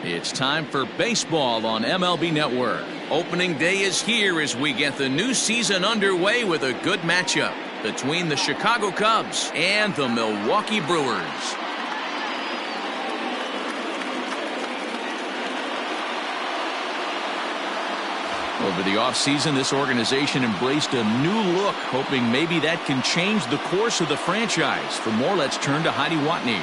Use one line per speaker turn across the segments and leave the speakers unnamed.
It's time for baseball on MLB Network. Opening day is here as we get the new season underway with a good matchup between the Chicago Cubs and the Milwaukee Brewers. Over the offseason, this organization embraced a new look, hoping maybe that can change the course of the franchise. For more, let's turn to Heidi Watney.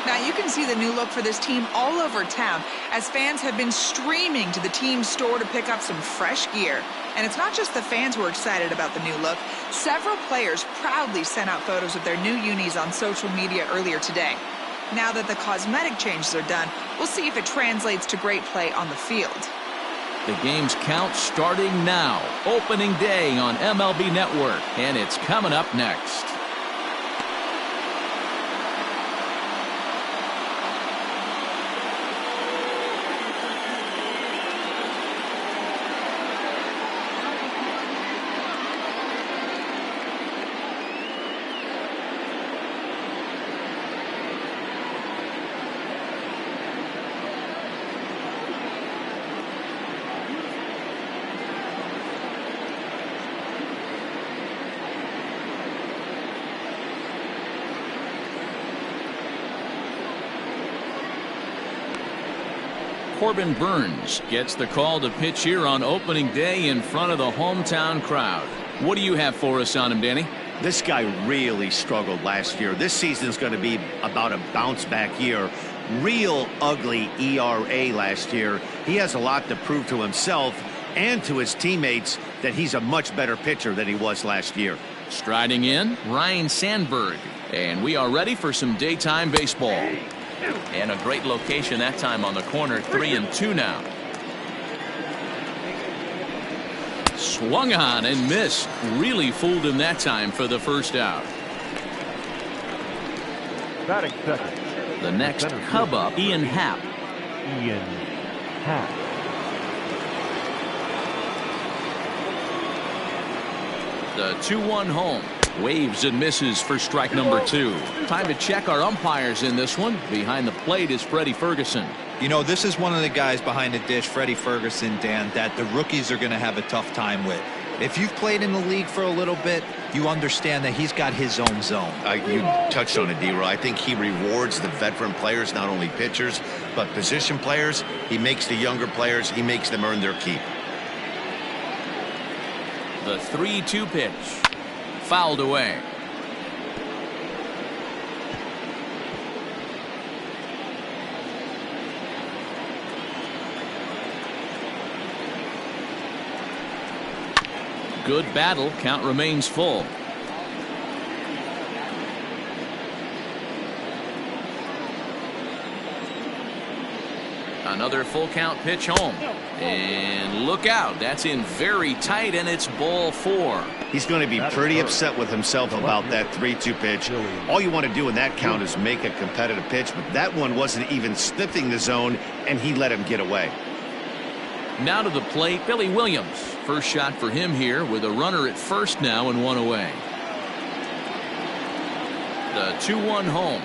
Now you can see the new look for this team all over town as fans have been streaming to the team's store to pick up some fresh gear. And it's not just the fans who are excited about the new look. Several players proudly sent out photos of their new unis on social media earlier today. Now that the cosmetic changes are done, we'll see if it translates to great play on the field.
The game's count starting now. Opening day on MLB Network, and it's coming up next. Corbin Burns gets the call to pitch here on opening day in front of the hometown crowd. What do you have for us on him, Danny?
This guy really struggled last year. This season's going to be about a bounce back year. Real ugly ERA last year. He has a lot to prove to himself and to his teammates that he's a much better pitcher than he was last year.
Striding in, Ryan Sandberg. And we are ready for some daytime baseball. And a great location that time on the corner. 3-2 now. Swung on and missed. Really fooled him that time for the first out.
Batting second.
The next Cub up, Ian Happ.
Ian Happ.
The 2-1 home. Waves and misses for strike number 2. Time to check our umpires in this one. Behind the plate is Freddie Ferguson.
You know, this is one of the guys behind the dish, Freddie Ferguson, Dan, that the rookies are going to have a tough time with. If you've played in the league for a little bit, you understand that he's got his own zone.
You touched on it, D-Roy. I think he rewards the veteran players, not only pitchers, but position players. He makes the younger players, he makes them earn their keep.
The 3-2 pitch. Fouled away. Good battle. Count remains full. Another full count pitch home. And look out. That's in very tight, and it's ball 4.
He's going to be pretty upset with himself about that 3-2 pitch. All you want to do in that count is make a competitive pitch, but that one wasn't even sniffing the zone, and he let him get away.
Now to the plate, Billy Williams. First shot for him here with a runner at first now and 1 away. The 2-1 home.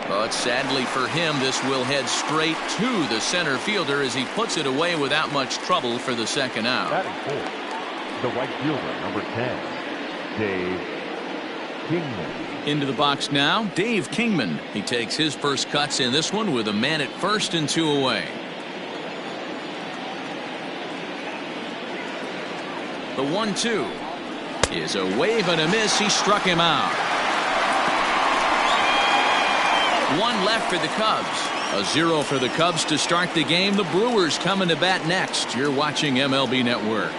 But sadly for him, this will head straight to the center fielder as he puts it away without much trouble for the second out.
Batting fourth, the right fielder, number 10, Dave Kingman.
Into the box now, Dave Kingman. He takes his first cuts in this one with a man at first and 2 away. The 1-2 is a wave and a miss. He struck him out. 1 left for the Cubs. A 0 for the Cubs to start the game. The Brewers coming to bat next. You're watching MLB Network.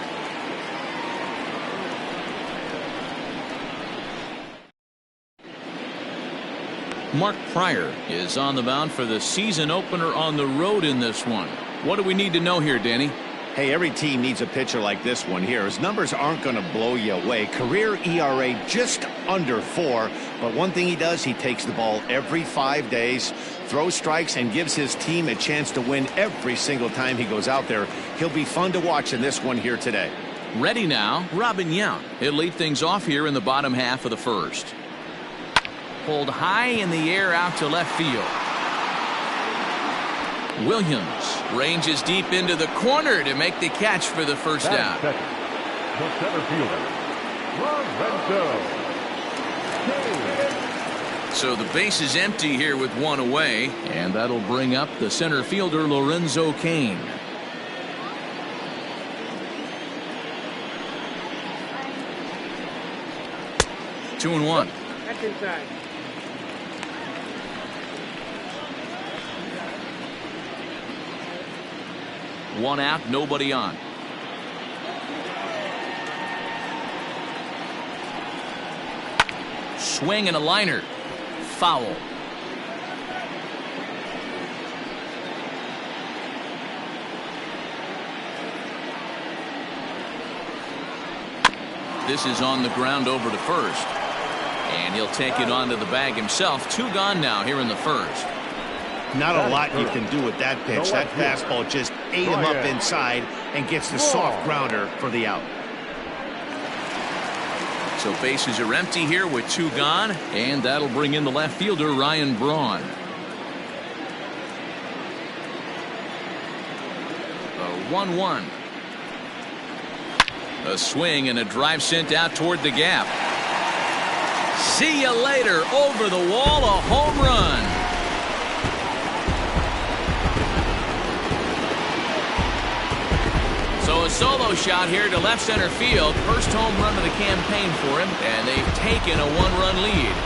Mark Pryor is on the mound for the season opener on the road in this one. What do we need to know here, Danny?
Hey, every team needs a pitcher like this one here. His numbers aren't going to blow you away. Career ERA just under 4. But one thing he does, he takes the ball every 5 days, throws strikes, and gives his team a chance to win every single time he goes out there. He'll be fun to watch in this one here today.
Ready now, Robin Yount. He'll lead things off here in the bottom half of the first. Pulled high in the air out to left field. Williams ranges deep into the corner to make the catch for the first out.
The center fielder, Lorenzo.
So the base is empty here with one away, and that'll bring up the center fielder Lorenzo Cain. Two and one.
That's inside.
One out, nobody on. Swing and a liner. Foul. This is on the ground over to first. And he'll take it onto the bag himself. Two gone now here in the first.
Not a lot you can do with that pitch. That fastball just ate him up inside and gets the soft grounder for the out.
So bases are empty here with two gone, and that'll bring in the left fielder Ryan Braun. A 1-1. A swing and a drive sent out toward the gap. See you later. Over the wall, a home run. So a solo shot here to left center field. First home run of the campaign for him, and they've taken a one-run lead.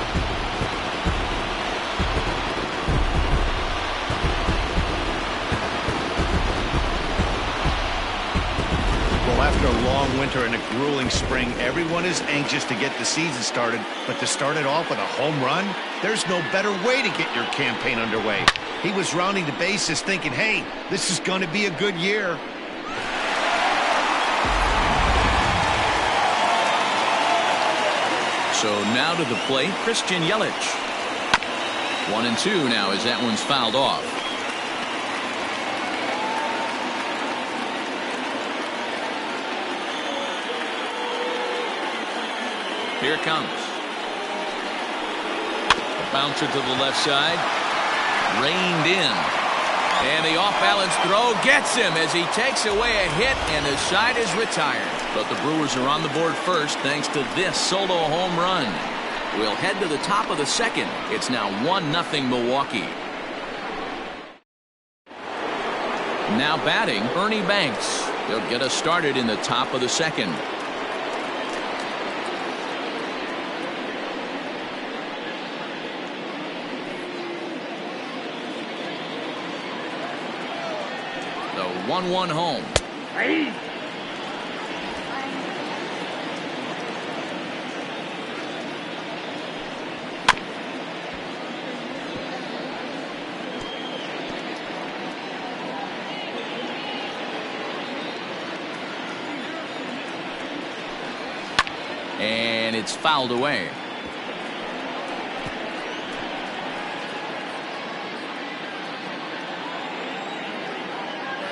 Well, after a long winter and a grueling spring, everyone is anxious to get the season started, but to start it off with a home run, there's no better way to get your campaign underway. He was rounding the bases thinking, hey, this is going to be a good year.
So now to the plate, Christian Yelich. 1-2 now as that one's fouled off. Here it comes. A bouncer to the left side. Reined in. And the off-balance throw gets him as he takes away a hit, and his side is retired. But the Brewers are on the board first thanks to this solo home run. We'll head to the top of the second. It's now 1-0 Milwaukee. Now batting, Ernie Banks. He'll get us started in the top of the second. The 1-1 home.
Hey.
And it's fouled away.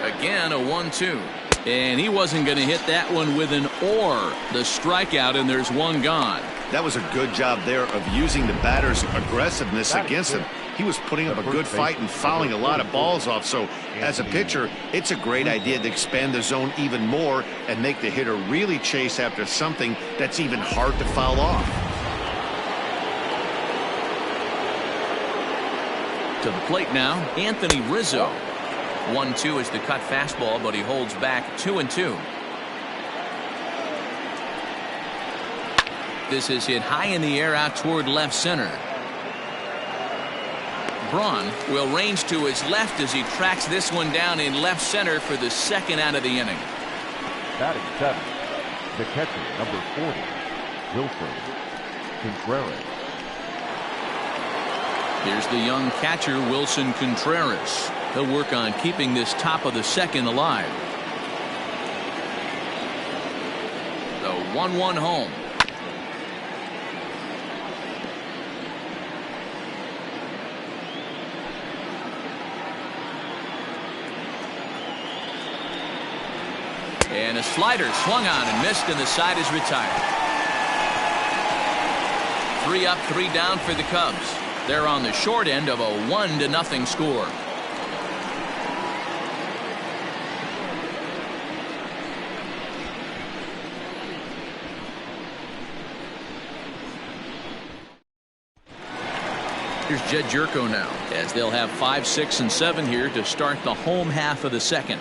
Again, a 1-2. And he wasn't going to hit that one with an or. The strikeout, and there's one gone.
That was a good job there of using the batter's aggressiveness against him. He was putting up a good fight and fouling a lot of balls off. So as a pitcher, it's a great idea to expand the zone even more and make the hitter really chase after something that's even hard to foul off.
To the plate now, Anthony Rizzo. 1-2 is the cut fastball, but he holds back 2-2. This is hit high in the air out toward left center. Braun will range to his left as he tracks this one down in left center for the second out of the inning.
Batting seventh, the catcher, number 40, Wilson Contreras.
Here's the young catcher, Wilson Contreras. He'll work on keeping this top of the second alive. The 1-1 home. And a slider swung on and missed, and the side is retired. 3 up, 3 down for the Cubs. They're on the short end of a 1-0 score. Here's Jed Jerko now, as they'll have 5, 6, and 7 here to start the home half of the second.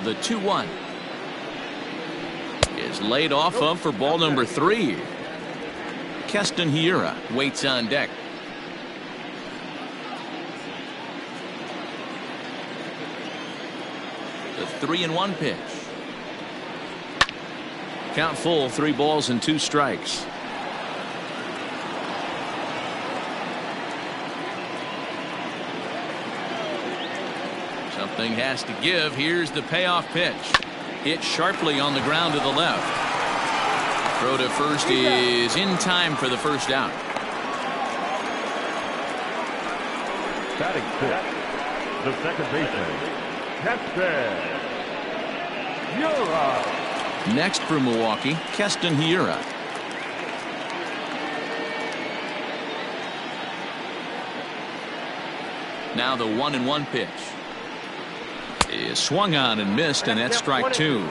The 2-1 is laid off of for ball number 3. Keston Hiura waits on deck. The 3-1 pitch. Count full, 3 balls and 2 strikes. Something has to give. Here's the payoff pitch. Hit sharply on the ground to the left. Throw to first is in time for the first out.
Batting 6, the second baseman, Keston Hiura.
Next for Milwaukee, Keston Hiura. Now the 1-1 pitch is swung on and missed, and that's strike 2.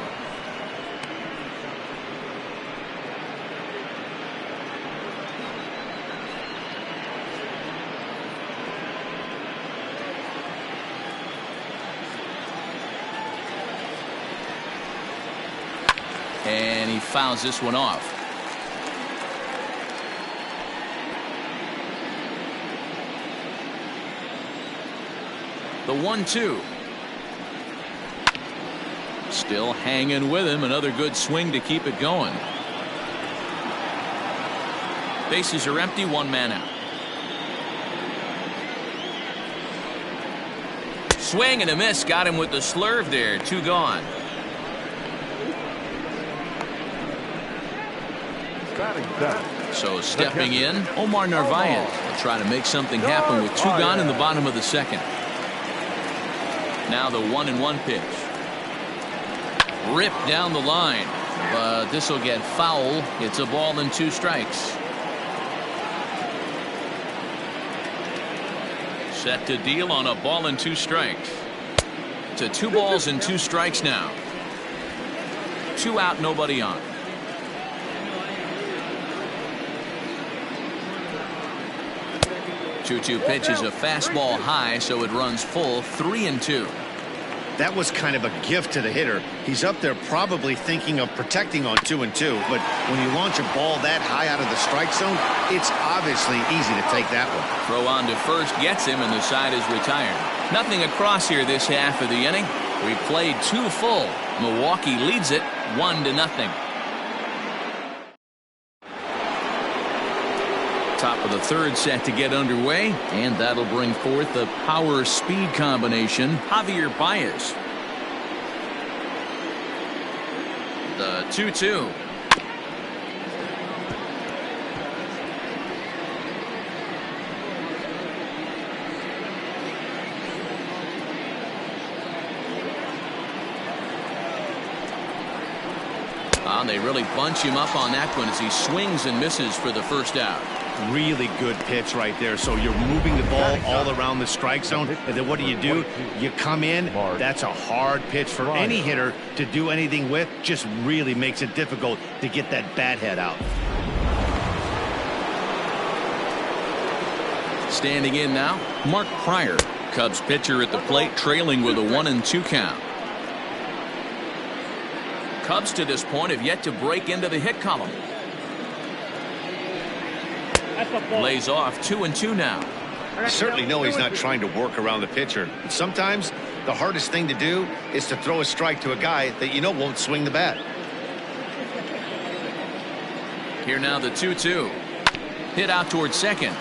And he fouls this one off. The 1-2. Still hanging with him. Another good swing to keep it going. Bases are empty. 1 man out. Swing and a miss. Got him with the slurve there. 2 gone. So stepping in, Omar Narvaez will try to make something happen with 2 gone in the bottom of the second. Now the 1-1 pitch. Ripped down the line, but this will get foul. It's a ball and 2 strikes. Set to deal on a ball and 2 strikes. To 2 balls and 2 strikes now. 2 out, nobody on. 2-2 pitch is a fastball high, so it runs full. 3-2.
That was kind of a gift to the hitter. He's up there probably thinking of protecting on 2-2, but when you launch a ball that high out of the strike zone, it's obviously easy to take that one.
Throw on to first gets him, and the side is retired. Nothing across here this half of the inning. We played 2 full. Milwaukee leads it 1-0. Top of the third set to get underway, and that'll bring forth the power speed combination. Javier Baez. The 2-2. They really bunch him up on that one as he swings and misses for the first out.
Really good pitch right there. So you're moving the ball all around the strike zone, and then what do? You come in. That's a hard pitch for any hitter to do anything with. Just really makes it difficult to get that bat head out.
Standing in now, Mark Pryor. Cubs pitcher at the plate, trailing with a 1-2 count. Cubs to this point have yet to break into the hit column. Lays off 2-2 now.
You certainly know he's not trying to work around the pitcher. Sometimes the hardest thing to do is to throw a strike to a guy that you know won't swing the bat.
Here now the 2-2. Hit out towards second.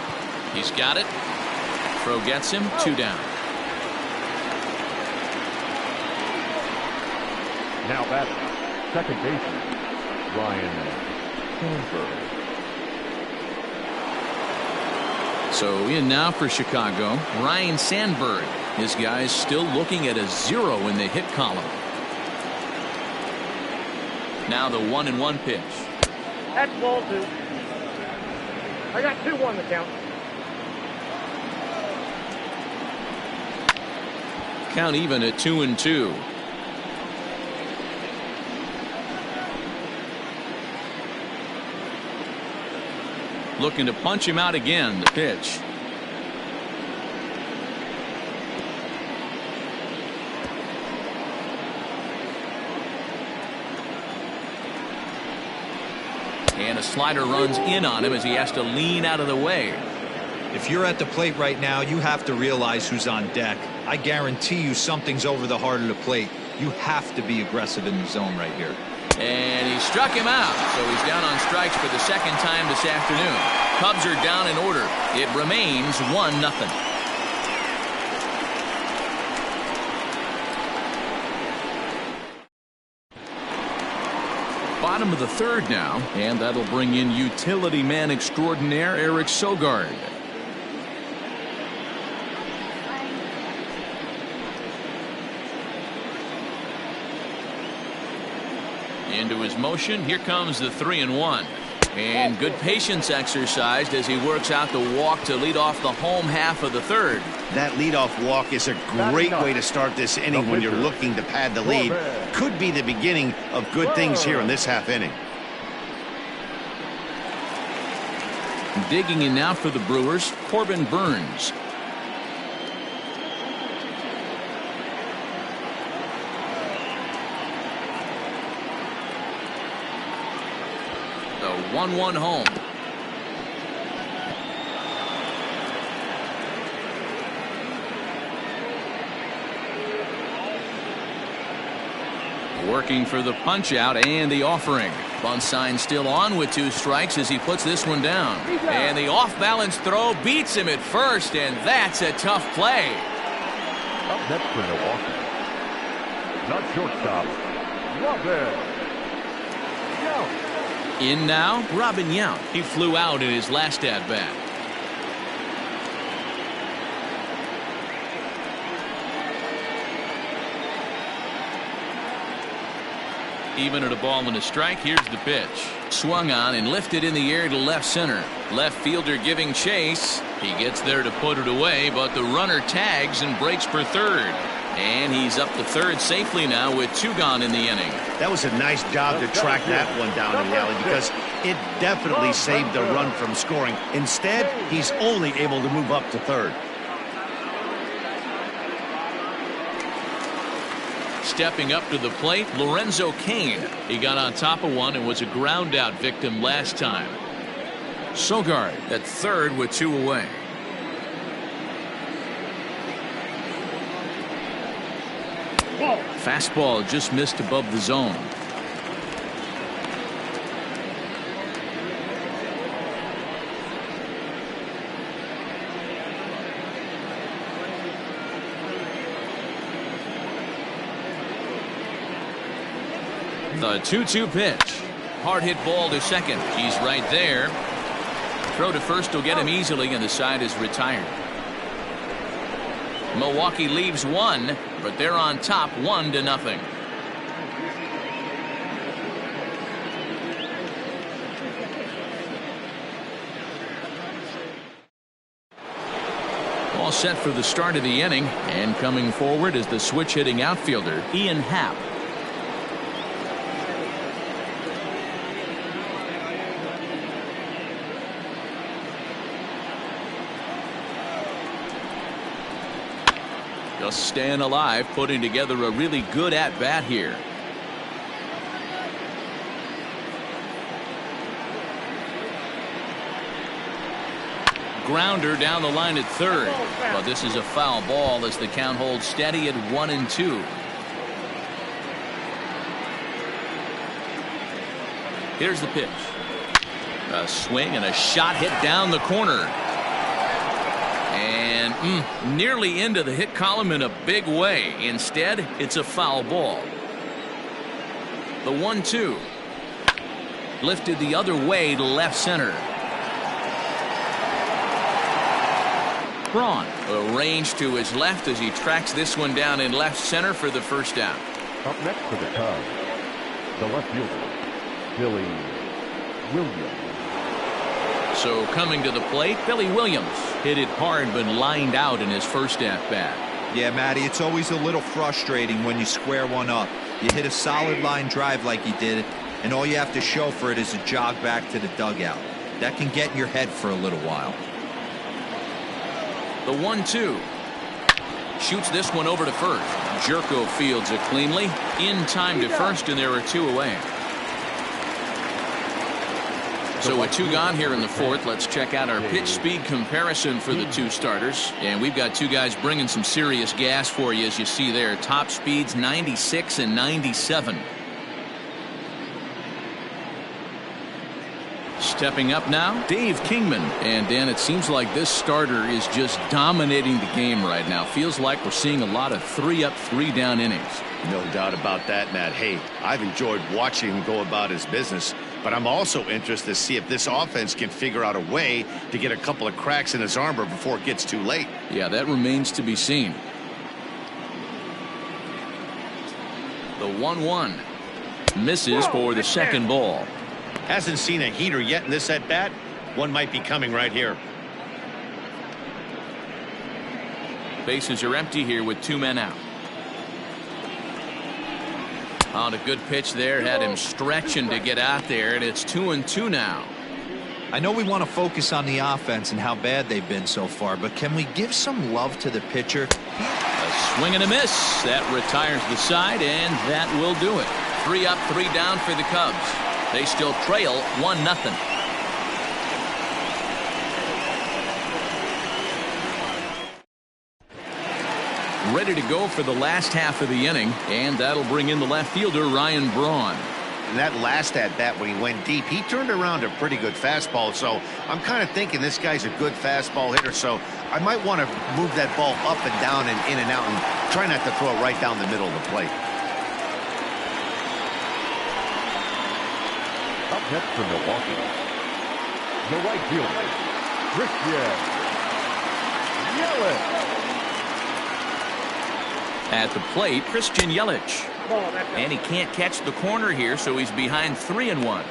He's got it. Throw gets him. 2 down.
Now batting, second baseman, Ryan Sandberg.
So in now for Chicago, Ryan Sandberg. His guys still looking at a 0 in the hit column. Now the 1-1 pitch.
That's ball 2. I got 2-1 the count.
Count even at 2-2. Looking to punch him out again. The pitch. And a slider runs in on him as he has to lean out of the way.
If you're at the plate right now, you have to realize who's on deck. I guarantee you something's over the heart of the plate. You have to be aggressive in the zone right here.
And he struck him out, so he's down on strikes for the second time this afternoon. Cubs are down in order. It remains 1-0. Bottom of the third now, and that'll bring in utility man extraordinaire Eric Sogard. Into his motion. Here comes the 3-1. And good patience exercised as he works out the walk to lead off the home half of the third.
That leadoff walk is a great way to start this inning when you're looking to pad the lead. Could be the beginning of good things here in this half inning.
Digging in now for the Brewers, Corbin Burns. The 1-1 home. Working for the punch out and the offering. Bunt sign still on with 2 strikes as he puts this one down. And the off balance throw beats him at first, and that's a tough play.
Up next for Milwaukee. Not shortstop, Robin Yount.
In now, Robin Yount. He flew out in his last at bat. Even at a ball and a strike, here's the pitch. Swung on and lifted in the air to left center. Left fielder giving chase. He gets there to put it away, but the runner tags and breaks for third. And he's up to third safely now with 2 gone in the inning.
That was a nice job to track that one down in the alley because it definitely saved the run from scoring. Instead, he's only able to move up to third.
Stepping up to the plate, Lorenzo Cain. He got on top of one and was a ground out victim last time. Sogard at third with 2 away. Fastball just missed above the zone. The 2-2 pitch. Hard hit ball to second. He's right there. Throw to first will get him easily, and the side is retired. Milwaukee leaves 1, but they're on top 1-0. All set for the start of the inning, and coming forward is the switch hitting outfielder Ian Happ. Just staying alive, putting together a really good at-bat here. Grounder down the line at third. But this is a foul ball as the count holds steady at 1-2. Here's the pitch. A swing and a shot hit down the corner. And nearly into the hit column in a big way. Instead, it's a foul ball. The 1-2. Lifted the other way to left center. Braun arranged to his left as he tracks this one down in left center for the first down.
Up next for the Cubs, the left fielder, Billy Williams.
So coming to the plate, Billy Williams hit it hard but lined out in his first at-bat.
Yeah, Matty, it's always a little frustrating when you square one up. You hit a solid line drive like he did, and all you have to show for it is a jog back to the dugout. That can get in your head for a little while.
The 1-2. Shoots this one over to first. Jerko fields it cleanly. In time to first, and there are 2 away. So with 2 gone here in the 4th, let's check out our pitch speed comparison for the 2 starters. And we've got 2 guys bringing some serious gas for you, as you see there. Top speeds 96 and 97. Stepping up now, Dave Kingman. And Dan, it seems like this starter is just dominating the game right now. Feels like we're seeing a lot of 3-up, 3-down innings.
No doubt about that, Matt. Hey, I've enjoyed watching him go about his business, but I'm also interested to see if this offense can figure out a way to get a couple of cracks in his armor before it gets too late.
Yeah, that remains to be seen. The 1-1 misses for the second ball.
Hasn't seen a heater yet in this at-bat. One might be coming right here.
Bases are empty here with 2 men out. On a good pitch there, had him stretching to get out there, and it's 2-2 now.
I know we want to focus on the offense and how bad they've been so far, but can we give some love to the pitcher?
A swing and a miss. That retires the side, and that will do it. 3 up, 3 down for the Cubs. They still trail 1-0. Ready to go for the last half of the inning, and that'll bring in the left fielder, Ryan Braun.
And that last at-bat when he went deep, he turned around a pretty good fastball, so I'm kind of thinking this guy's a good fastball hitter, so I might want to move that ball up and down and in and out and try not to throw it right down the middle of the plate.
Up next for Milwaukee, the right fielder, Christian Yelich.
At the plate, Christian Yelich. And he can't catch the corner here, so he's behind 3-1.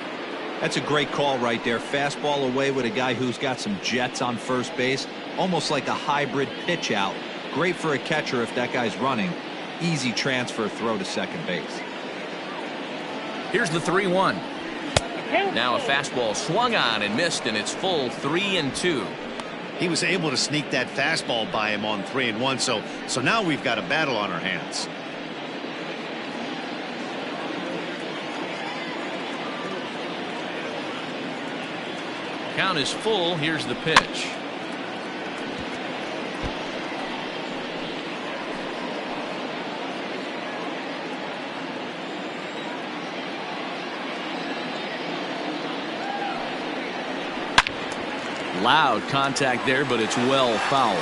That's a great call right there. Fastball away with a guy who's got some jets on first base. Almost like a hybrid pitch out. Great for a catcher if that guy's running. Easy transfer throw to second base.
Here's the 3-1. Now a fastball swung on and missed, and it's full 3-2.
He was able to sneak that fastball by him on 3-1, so now we've got a battle on our hands.
Count is full. Here's the pitch. Loud contact there, but it's well fouled.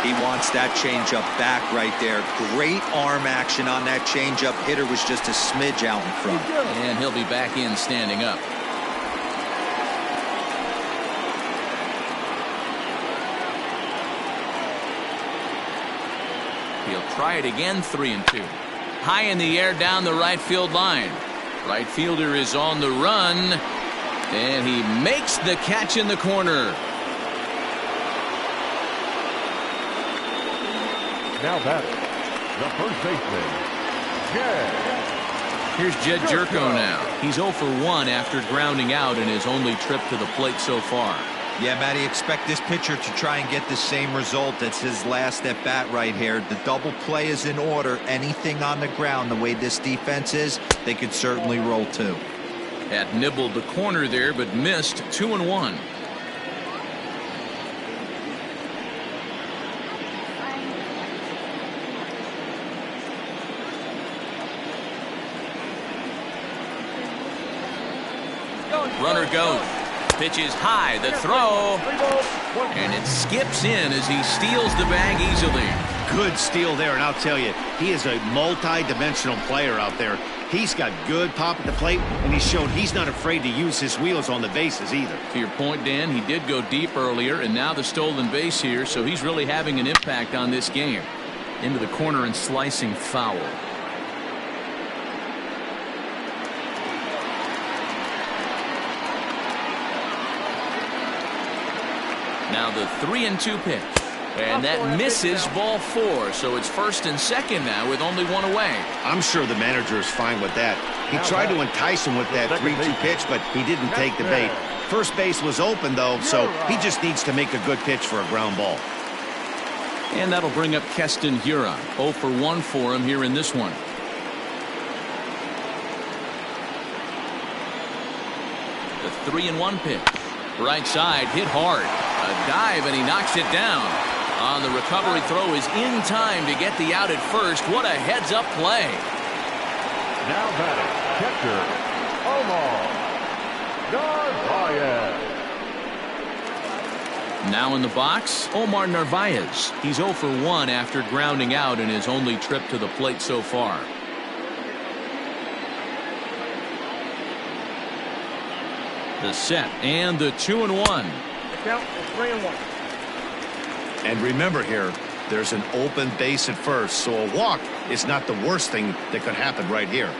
He wants that changeup back right there. Great arm action on that changeup. Hitter was just a smidge out in front.
And he'll be back in standing up. He'll try it again, 3-2. High in the air down the right field line. Right fielder is on the run. And he makes the catch in the corner.
Now batting, the first baseman, Jed.
Here's Jed Jerko now. He's 0 for 1 after grounding out in his only trip to the plate so far.
Yeah, Matty, expect this pitcher to try and get the same result. That's his last at bat right here. The double play is in order. Anything on the ground, the way this defense is, they could certainly roll too.
Had nibbled the corner there, but missed 2-1. Runner goes. Pitch is high. The throw. And it skips in as he steals the bag easily.
Good steal there, and I'll tell you, he is a multi-dimensional player out there. He's got good pop at the plate, and he showed he's not afraid to use his wheels on the bases either.
To your point, Dan, he did go deep earlier, and now the stolen base here, so he's really having an impact on this game. Into the corner and slicing foul. Now the 3-2 pitch. And that misses ball 4, so it's first and second now with only 1 away.
I'm sure the manager is fine with that. He tried to entice him with that 3-2 pitch, but he didn't take the bait. First base was open, though, so he just needs to make a good pitch for a ground ball.
And that'll bring up Keston Hiura. 0 for 1 for him here in this one. The 3-1 pitch. Right side, hit hard. A dive, and he knocks it down. On the recovery throw is in time to get the out at first. What a heads-up play.
Now batting, catcher, Omar Narvaez.
Now in the box, Omar Narvaez. He's 0 for 1 after grounding out in his only trip to the plate so far. The set and the 2-1.
The count is 3-1.
And remember here, there's an open base at first, so a walk is not the worst thing that could happen right here.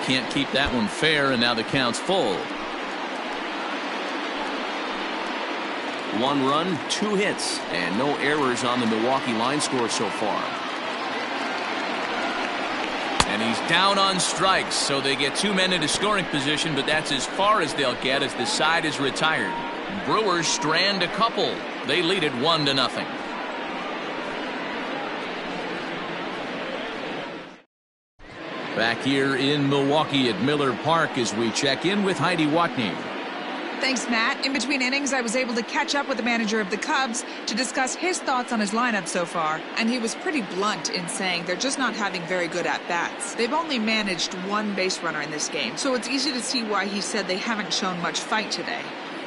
Can't keep that one fair, and now the count's full. 1 run, 2 hits, and no errors on the Milwaukee line score so far. And he's down on strikes, so they get 2 men into scoring position, but that's as far as they'll get as the side is retired. Brewers strand a couple. They lead it 1-0. Back here in Milwaukee at Miller Park as we check in with Heidi Watney.
Thanks, Matt. In between innings, I was able to catch up with the manager of the Cubs to discuss his thoughts on his lineup so far, and he was pretty blunt in saying they're just not having very good at-bats. They've only managed 1 base runner in this game, so it's easy to see why he said they haven't shown much fight today.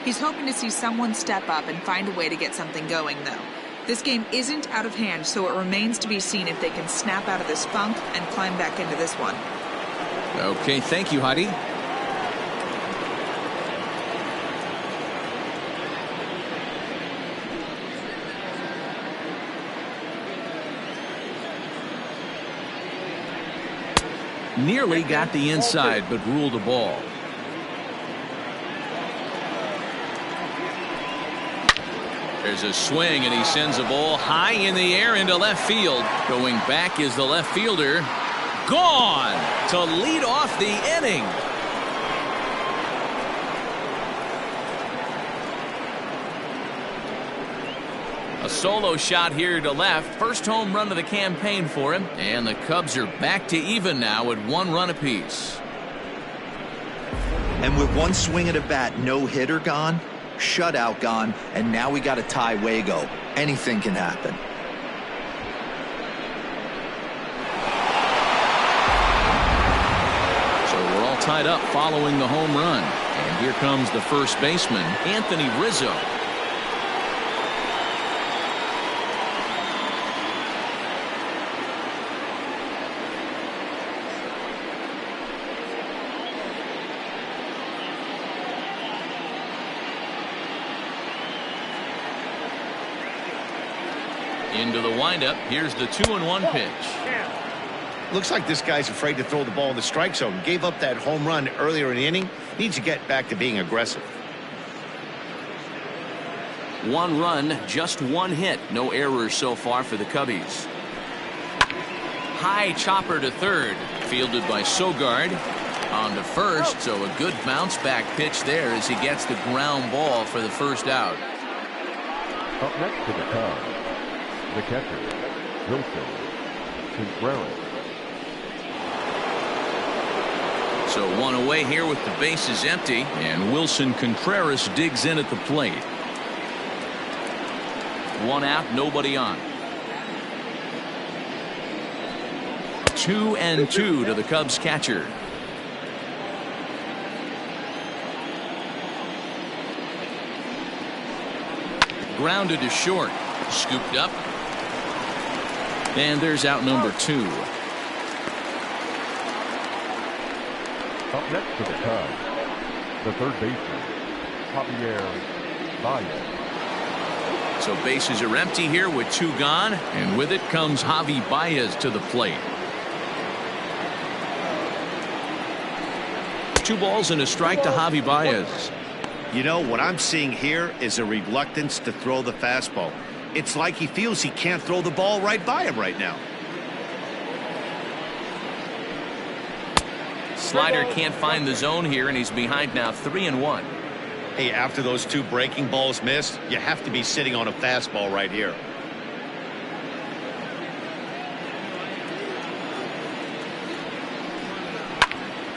He's hoping to see someone step up and find a way to get something going, though. This game isn't out of hand, so it remains to be seen if they can snap out of this funk and climb back into this one.
Okay, thank you, Heidi. Nearly got the inside, but ruled a ball. There's a swing, and he sends a ball high in the air into left field. Going back is the left fielder. Gone to lead off the inning. A solo shot here to left. First home run of the campaign for him. And the Cubs are back to even now at 1 run apiece.
And with 1 swing at a bat, no hitter gone, shutout gone, and now we got a tie Wago. Anything can happen.
So we're all tied up following the home run. And here comes the first baseman, Anthony Rizzo. Into the windup. Here's the 2-1 pitch.
Looks like this guy's afraid to throw the ball in the strike zone. Gave up that home run earlier in the inning. Needs to get back to being aggressive.
1 run, just 1 hit. No errors so far for the Cubbies. High chopper to third. Fielded by Sogard. On to first, so a good bounce back pitch there as he gets the ground ball for the first out.
Up next to the Cubs, the catcher, Wilson Contreras.
So 1 away here with the bases empty, and Wilson Contreras digs in at the plate. 1 out, nobody on. 2-2 to the Cubs catcher. Grounded to short. Scooped up. And there's out number 2.
Up next to the Cubs, the third baseman, Javier Baez.
So bases are empty here with 2 gone, and with it comes Javi Baez to the plate. 2 balls and a strike to Javi Baez.
You know, what I'm seeing here is a reluctance to throw the fastball. It's like he feels he can't throw the ball right by him right now.
slider can't find the zone here, and he's behind now 3-1.
Hey, after those two breaking balls missed, you have to be sitting on a fastball right here.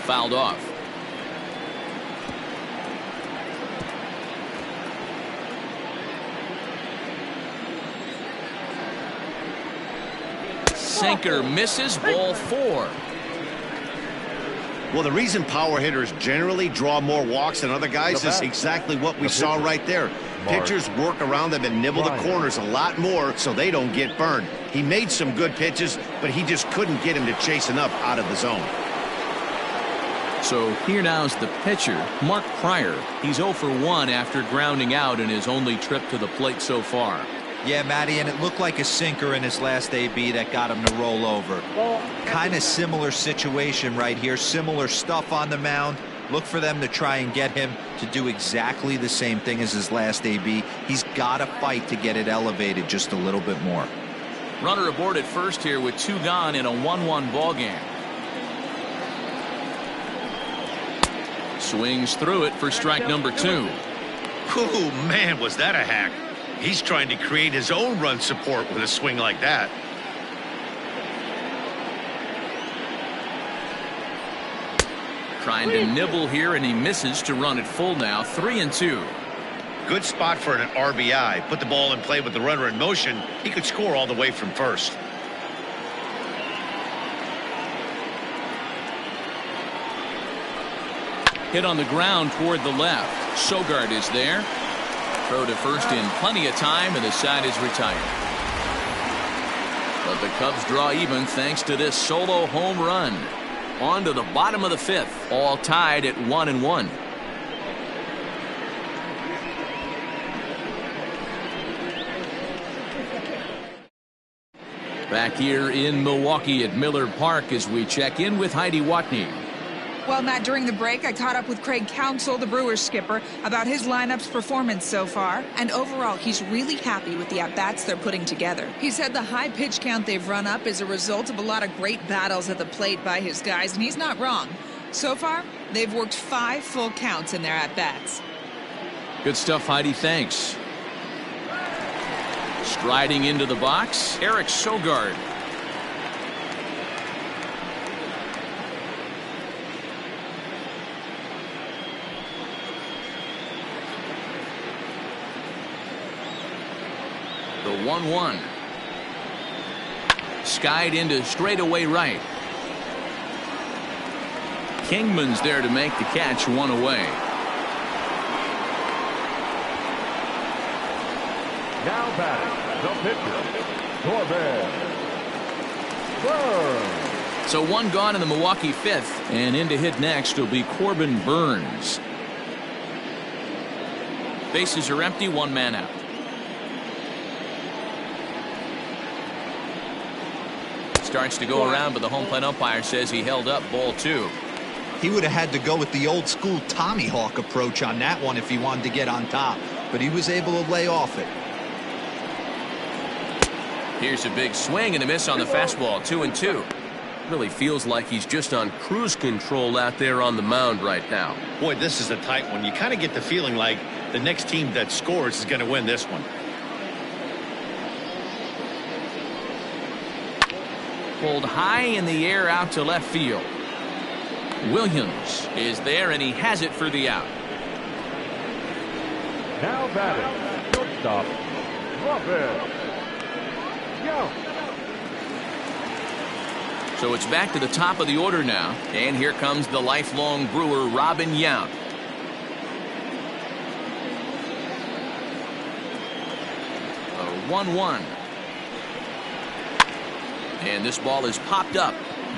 Fouled off. Sinker misses, ball 4.
Well, the reason power hitters generally draw more walks than other guys is exactly what we saw right there. Pitchers work around them and nibble the corners a lot more so they don't get burned. He made some good pitches, but he just couldn't get him to chase enough out of the zone.
So here now's the pitcher, Mark Pryor. He's 0 for 1 after grounding out in his only trip to the plate so far.
Yeah, Matty, and it looked like a sinker in his last AB that got him to roll over. Kind of similar situation right here. Similar stuff on the mound. Look for them to try and get him to do exactly the same thing as his last AB. He's got to fight to get it elevated just a little bit more.
Runner aboard at first here with 2 gone in a 1-1 ball game. Swings through it for strike number 2.
Ooh, man, was that a hack. He's trying to create his own run support with a swing like that.
Trying to nibble here, and he misses to run it full now. 3-2.
Good spot for an RBI. Put the ball in play with the runner in motion. He could score all the way from first.
Hit on the ground toward the left. Sogard is there. Throw to first in plenty of time, and the side is retired. But the Cubs draw even thanks to this solo home run. On to the bottom of the 5th, all tied at 1-1. Back here in Milwaukee at Miller Park as we check in with Heidi Watney.
Well, Matt, during the break, I caught up with Craig Counsell, the Brewers skipper, about his lineup's performance so far. And overall, he's really happy with the at-bats they're putting together. He said the high pitch count they've run up is a result of a lot of great battles at the plate by his guys, and he's not wrong. So far, they've worked 5 full counts in their at-bats.
Good stuff, Heidi. Thanks. Striding into the box, Eric Sogard. The 1-1. Skied into straightaway right. Kingman's there to make the catch, 1 away.
Now batting, the pitcher, Corbin Burns.
So 1 gone in the Milwaukee 5th, and in to hit next will be Corbin Burns. Bases are empty, 1 man out. Starts to go around, but the home plate umpire says he held up, ball 2.
He would have had to go with the old school Tommy Hawk approach on that one if he wanted to get on top, but he was able to lay off it.
Here's a big swing and a miss on the fastball. 2-2. Really feels like he's just on cruise control out there on the mound right now.
Boy, this is a tight one. You kind of get the feeling like the next team that scores is going to win this one.
Pulled high in the air out to left field. Williams is there, and he has it for the out.
Now batting, shortstop, Robin. Go.
So it's back to the top of the order now, and here comes the lifelong Brewer, Robin Yount. A 1-1. And this ball is popped up,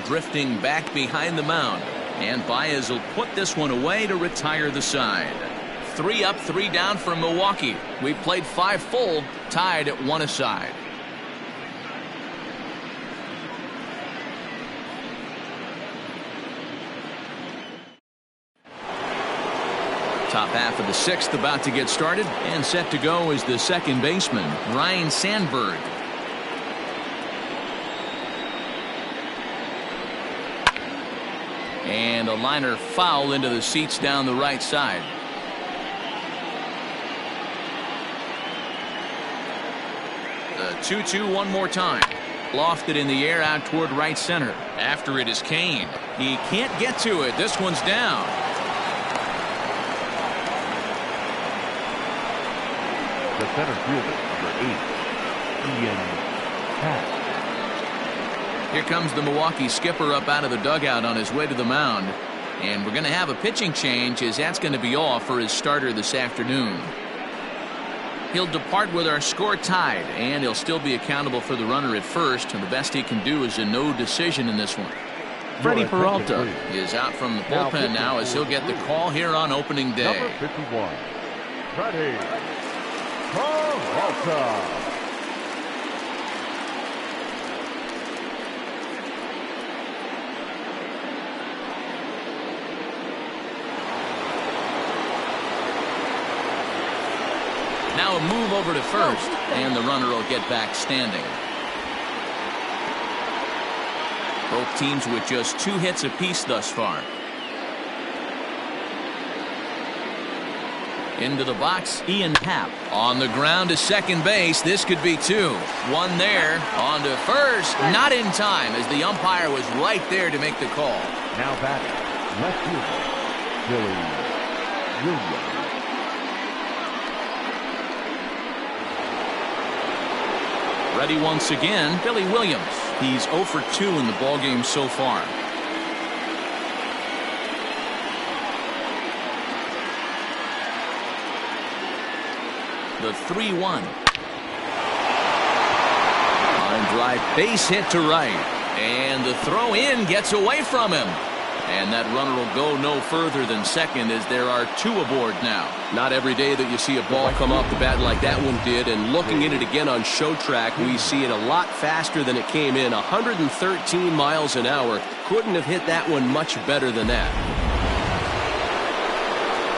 drifting back behind the mound. And Baez will put this one away to retire the side. 3 up, 3 down for Milwaukee. We've played 5 full, tied at 1 aside. Top half of the 6th about to get started, and set to go is the second baseman, Ryan Sandberg. And a liner foul into the seats down the right side. The 2-2 one more time. Lofted in the air out toward right center. After it is Kane. He can't get to it. This one's down.
The center fielder, number 8, Ian Happ.
Here comes the Milwaukee skipper up out of the dugout on his way to the mound. And we're going to have a pitching change, as that's going to be all for his starter this afternoon. He'll depart with our score tied, and he'll still be accountable for the runner at first, and the best he can do is a no decision in this one. Freddie Peralta is out from the bullpen now as he'll get the call here on opening day.
Number 51, Freddie Peralta.
Now a move over to first, and the runner will get back standing. Both teams with just 2 hits apiece thus far. Into the box, Ian Happ. On the ground to second base. This could be 2. 1 there. On to first. Not in time, as the umpire was right there to make the call.
Now batting, left fielder, Billy Williams.
Ready once again, Billy Williams. He's 0 for 2 in the ballgame so far. The 3-1. Line drive, base hit to right. And the throw in gets away from him. And that runner will go no further than second, as there are 2 aboard now.
Not every day that you see a ball come off the bat like that one did, and looking at it again on show track, we see it a lot faster than it came in. 113 miles an hour. Couldn't have hit that one much better than that.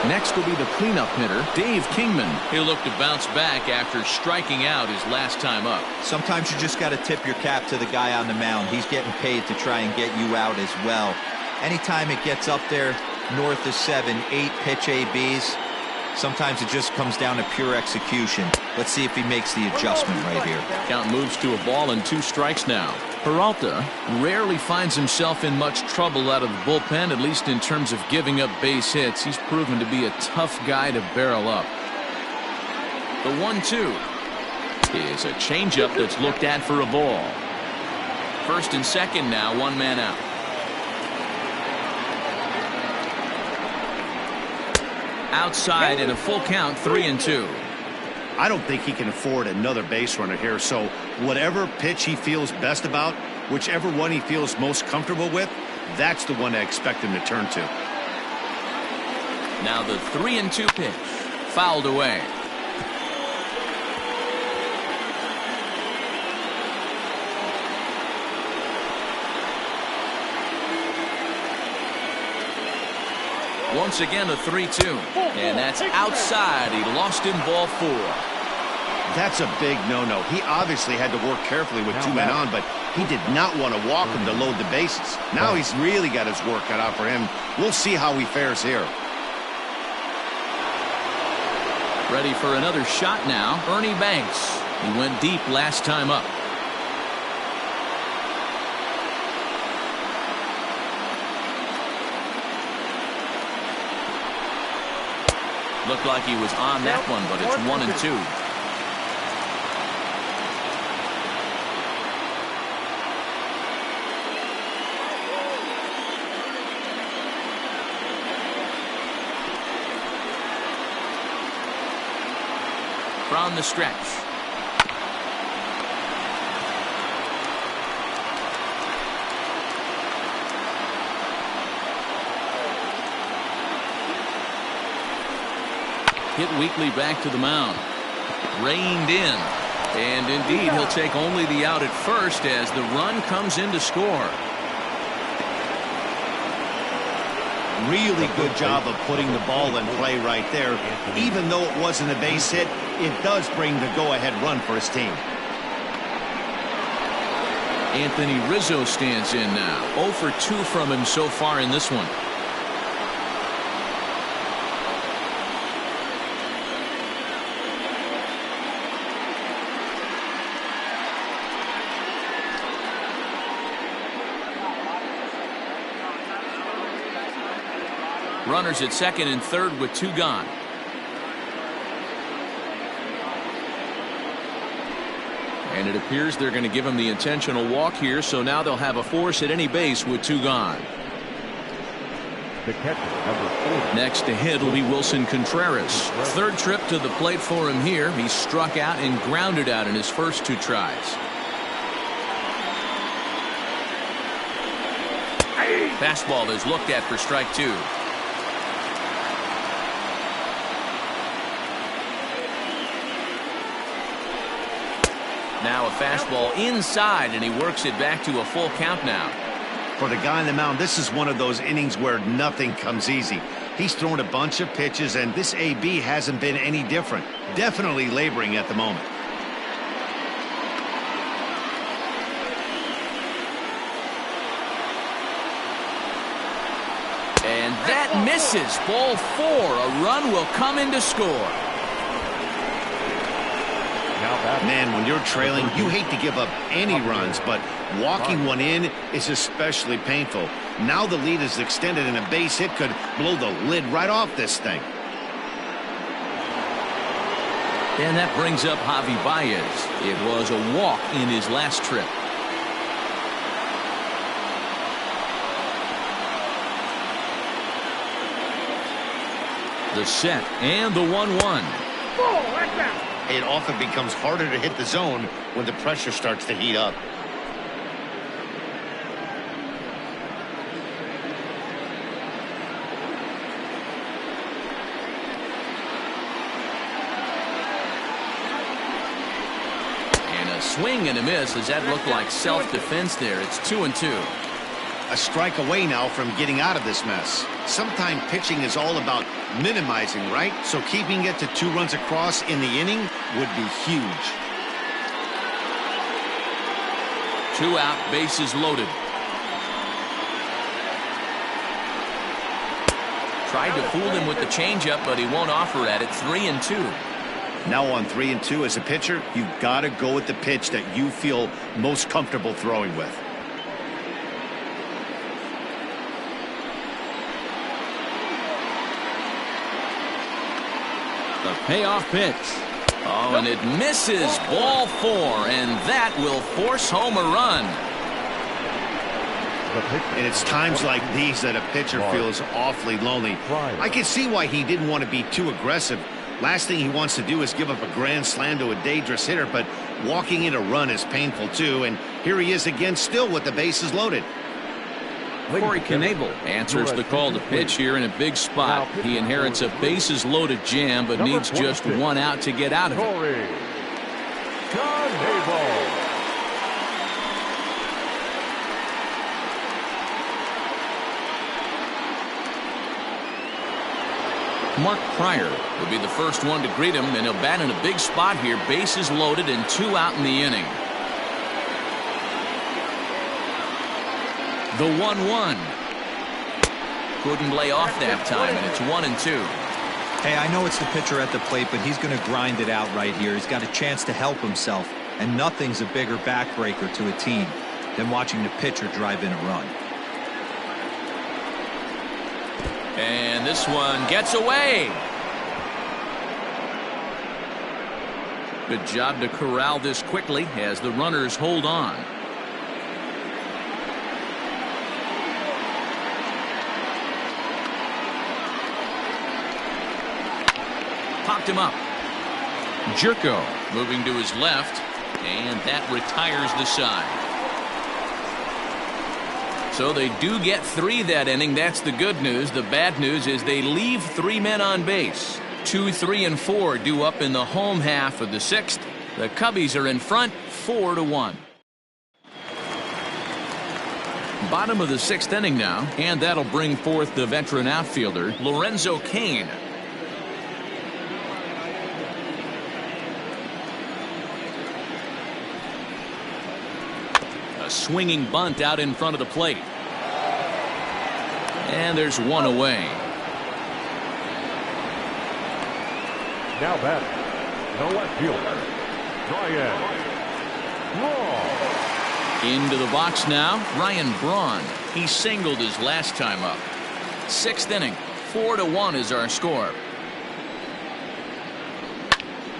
Next will be the cleanup hitter, Dave Kingman. He'll look to bounce back after striking out his last time up.
Sometimes you just got to tip your cap to the guy on the mound. He's getting paid to try and get you out as well. Anytime it gets up there north of 7, 8 pitch ABs, sometimes it just comes down to pure execution. Let's see if he makes the adjustment right here.
Count moves to a ball and 2 strikes now. Peralta rarely finds himself in much trouble out of the bullpen, at least in terms of giving up base hits. He's proven to be a tough guy to barrel up. The 1-2 is a changeup that's looked at for a ball. First and second now, 1 man out. Outside in a full count, 3-2.
I don't think he can afford another base runner here, so whatever pitch he feels best about, whichever one he feels most comfortable with, that's the one I expect him to turn to.
Now the 3-2 pitch, fouled away. Once again a 3-2, and that's outside. He lost in ball 4.
That's a big no-no. He obviously had to work carefully with 2 men on, but he did not want to walk him to load the bases. Now he's really got his work cut out for him. We'll see how he fares here.
Ready for another shot now, Ernie Banks. He went deep last time up. Looked like he was on that one, but it's 1-2. From the stretch. Hit weakly back to the mound. Reined in. And indeed, he'll take only the out at first as the run comes in to score.
Really good job of putting the ball in play right there. Even though it wasn't a base hit, it does bring the go-ahead run for his team.
Anthony Rizzo stands in now. 0 for 2 from him so far in this one. Runners at second and third with 2 gone. And it appears they're going to give him the intentional walk here, so now they'll have a force at any base with 2 gone.
The catcher, number 4.
Next to hit will be Wilson Contreras. Third trip to the plate for him here. He struck out and grounded out in his first 2 tries. Fastball is looked at for strike 2. Now a fastball inside, and he works it back to a full count now.
For the guy on the mound, this is one of those innings where nothing comes easy. He's thrown a bunch of pitches, and this AB hasn't been any different. Definitely laboring at the moment.
And that misses. Ball 4. A run will come in to score.
Man, when you're trailing, you hate to give up any runs, but walking one in is especially painful. Now the lead is extended, and a base hit could blow the lid right off this thing.
And that brings up Javi Baez. It was a walk in his last trip. The set and the 1-1.
It often becomes harder to hit the zone when the pressure starts to heat up.
And a swing and a miss. Does that look like self-defense there? It's 2-2.
A strike away now from getting out of this mess. Sometimes pitching is all about minimizing, right? So keeping it to 2 runs across in the inning would be huge.
2 out, bases loaded. Tried to fool him with the changeup, but he won't offer at it. 3-2.
Now on 3-2 as a pitcher, you've got to go with the pitch that you feel most comfortable throwing with.
The payoff pitch. Oh, and it misses. Ball 4, and that will force home a run.
And it's times like these that a pitcher feels awfully lonely. I can see why he didn't want to be too aggressive. Last thing he wants to do is give up a grand slam to a dangerous hitter, but walking in a run is painful too, and here he is again still with the bases loaded.
Corey Knebel answers the call to pitch here in a big spot. He inherits a bases loaded jam, but needs just 1 out to get out of it. Mark Pryor will be the first one to greet him, and he'll bat in a big spot here. Bases loaded and 2 out in the inning. The 1-1. Couldn't lay off that time, and it's 1-2.
Hey, I know it's the pitcher at the plate, but he's going to grind it out right here. He's got a chance to help himself, and nothing's a bigger backbreaker to a team than watching the pitcher drive in a run.
And this one gets away. Good job to corral this quickly as the runners hold on. Popped him up. Jerko moving to his left, and that retires the side. So they do get 3 that inning. That's the good news. The bad news is they leave 3 men on base. 2, 3, and 4 due up in the home half of the 6th. The Cubbies are in front 4-1. Bottom of the 6th inning now, and that'll bring forth the veteran outfielder Lorenzo Cain. A A swinging bunt out in front of the plate. And there's one away.
Now batting, the left fielder, Ryan Braun.
Into the box now, Ryan Braun. He singled his last time up. 6th inning, 4-1 is our score.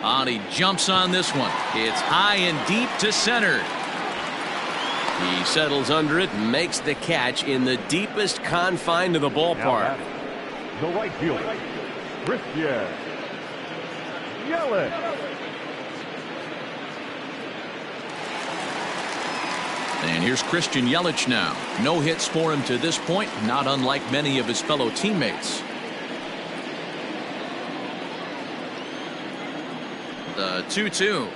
And he jumps on this one. It's high and deep to center. He settles under it and makes the catch in the deepest confine of the ballpark.
The right fielder, Christian Yelich.
And here's Christian Yelich now. No hits for him to this point, not unlike many of his fellow teammates. The 2-2.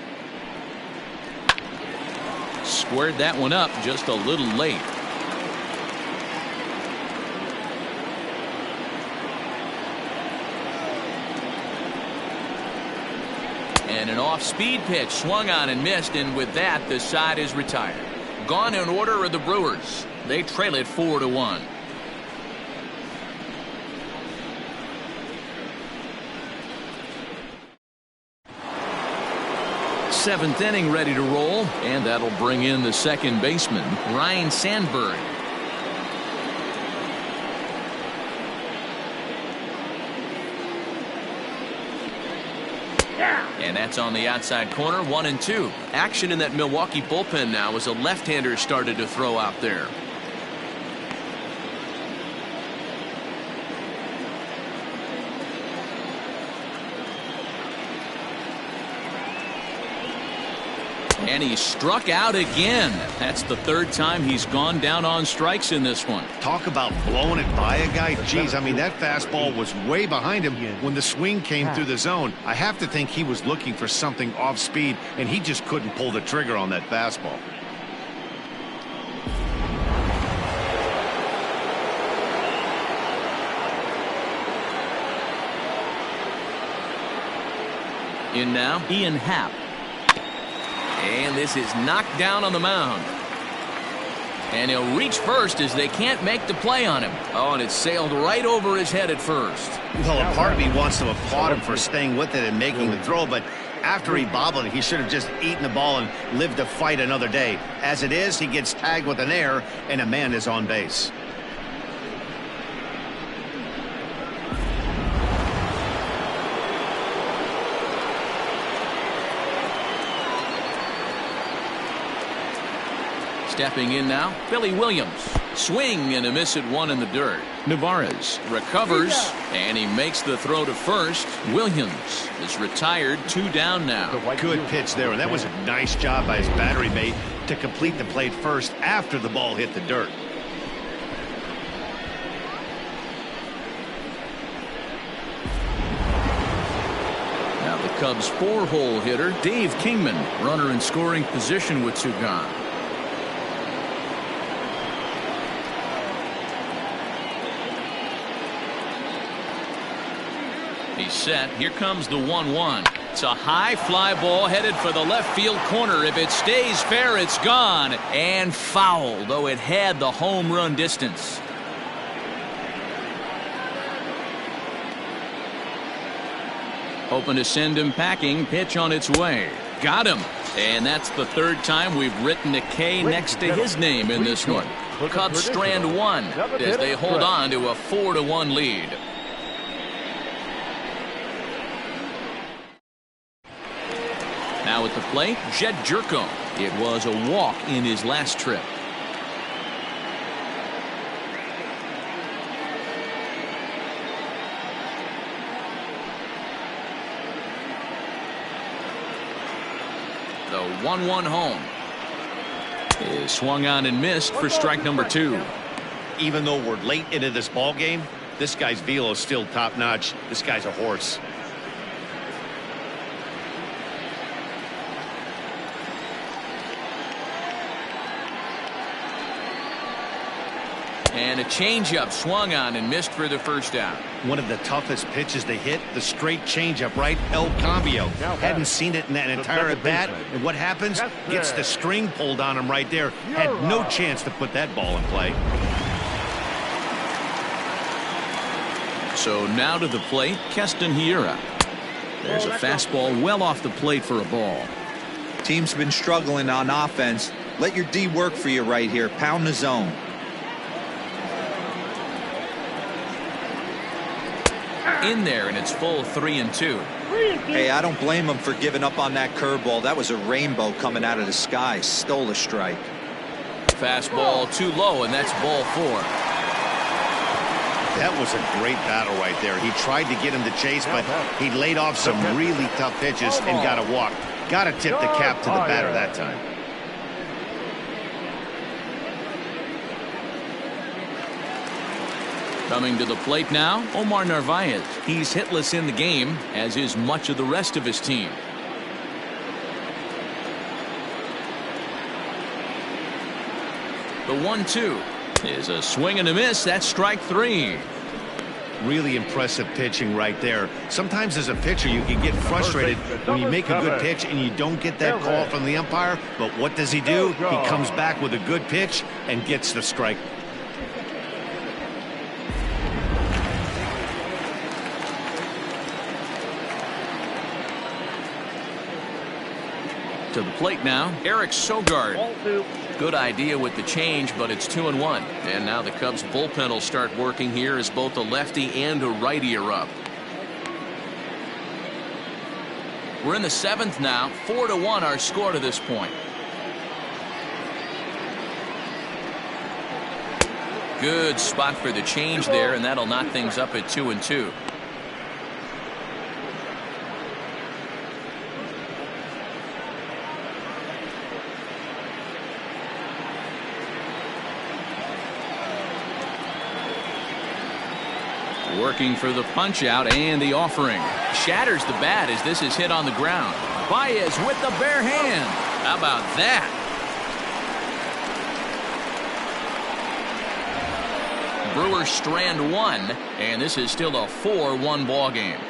Squared that one up just a little late. And an off-speed pitch swung on and missed, and with that the side is retired. Gone in order are the Brewers. They trail it 4-1. Seventh inning ready to roll, and that'll bring in the second baseman, Ryan Sandberg. And that's on the outside corner, 1-2. Action in that Milwaukee bullpen now as a left-hander started to throw out there. And he struck out again. That's the 3rd time he's gone down on strikes in this one.
Talk about blowing it by a guy. Geez, I mean, that fastball was way behind him when the swing came through the zone. I have to think he was looking for something off speed, and he just couldn't pull the trigger on that fastball.
In now, Ian Happ. And this is knocked down on the mound. And he'll reach first as they can't make the play on him. Oh, and it sailed right over his head at first.
Well, a part of me wants to applaud him for staying with it and making the throw, but after he bobbled it, he should have just eaten the ball and lived to fight another day. As it is, he gets tagged with an error, and a man is on base.
Stepping in now, Billy Williams. Swing and a miss at one in the dirt. Navarez recovers, and he makes the throw to first. Williams is retired, 2 down now.
Good pitch there, and that was a nice job by his battery mate to complete the play first after the ball hit the dirt.
Now the Cubs' 4-hole hitter, Dave Kingman, runner in scoring position with 2 gone. He's set. Here comes the 1-1. It's a high fly ball headed for the left field corner. If it stays fair, it's gone. And foul, though it had the home run distance. Hoping to send him packing. Pitch on its way. Got him. And that's the 3rd time we've written a K next to his name in this one. Cubs strand 1 as they hold on to a 4-1 lead. Now at the plate, Jed Jerko. It was a walk in his last trip. The 1-1 home is swung on and missed for strike number 2.
Even though we're late into this ball game, this guy's velo is still top notch. This guy's a horse.
And a changeup swung on and missed for the first out.
One of the toughest pitches to hit, the straight changeup, right? El Cambio. Hadn't seen it in that entire at bat. And what happens? Gets the string pulled on him right there. Had no chance to put that ball in play.
So now to the plate, Keston Hiura. There's a fastball well off the plate for a ball.
Team's been struggling on offense. Let your D work for you right here. Pound the zone.
In there, and it's full 3-2.
Hey, I don't blame him for giving up on that curveball. That was a rainbow coming out of the sky. Stole a strike.
Fastball too low, and that's ball 4.
That was a great battle right there. He tried to get him to chase, but he laid off some really tough pitches and got a walk. Got to tip the cap to the batter that time.
Coming to the plate now, Omar Narvaez. He's hitless in the game, as is much of the rest of his team. The 1-2 is a swing and a miss. That's strike 3.
Really impressive pitching right there. Sometimes as a pitcher you can get frustrated when you make a good pitch and you don't get that call from the umpire. But what does he do? He comes back with a good pitch and gets the strike.
To the plate now, Eric Sogard. Good idea with the change, but it's 2-1. And now the Cubs bullpen will start working here as both a lefty and a righty are up. We're in the 7th now. 4-1 our score to this point. Good spot for the change there, and that'll knock things up at 2-2. Working for the punch out and the offering. Shatters the bat as this is hit on the ground. Baez with the bare hand. How about that? Brewers strand 1, and this is still a 4-1 ball game.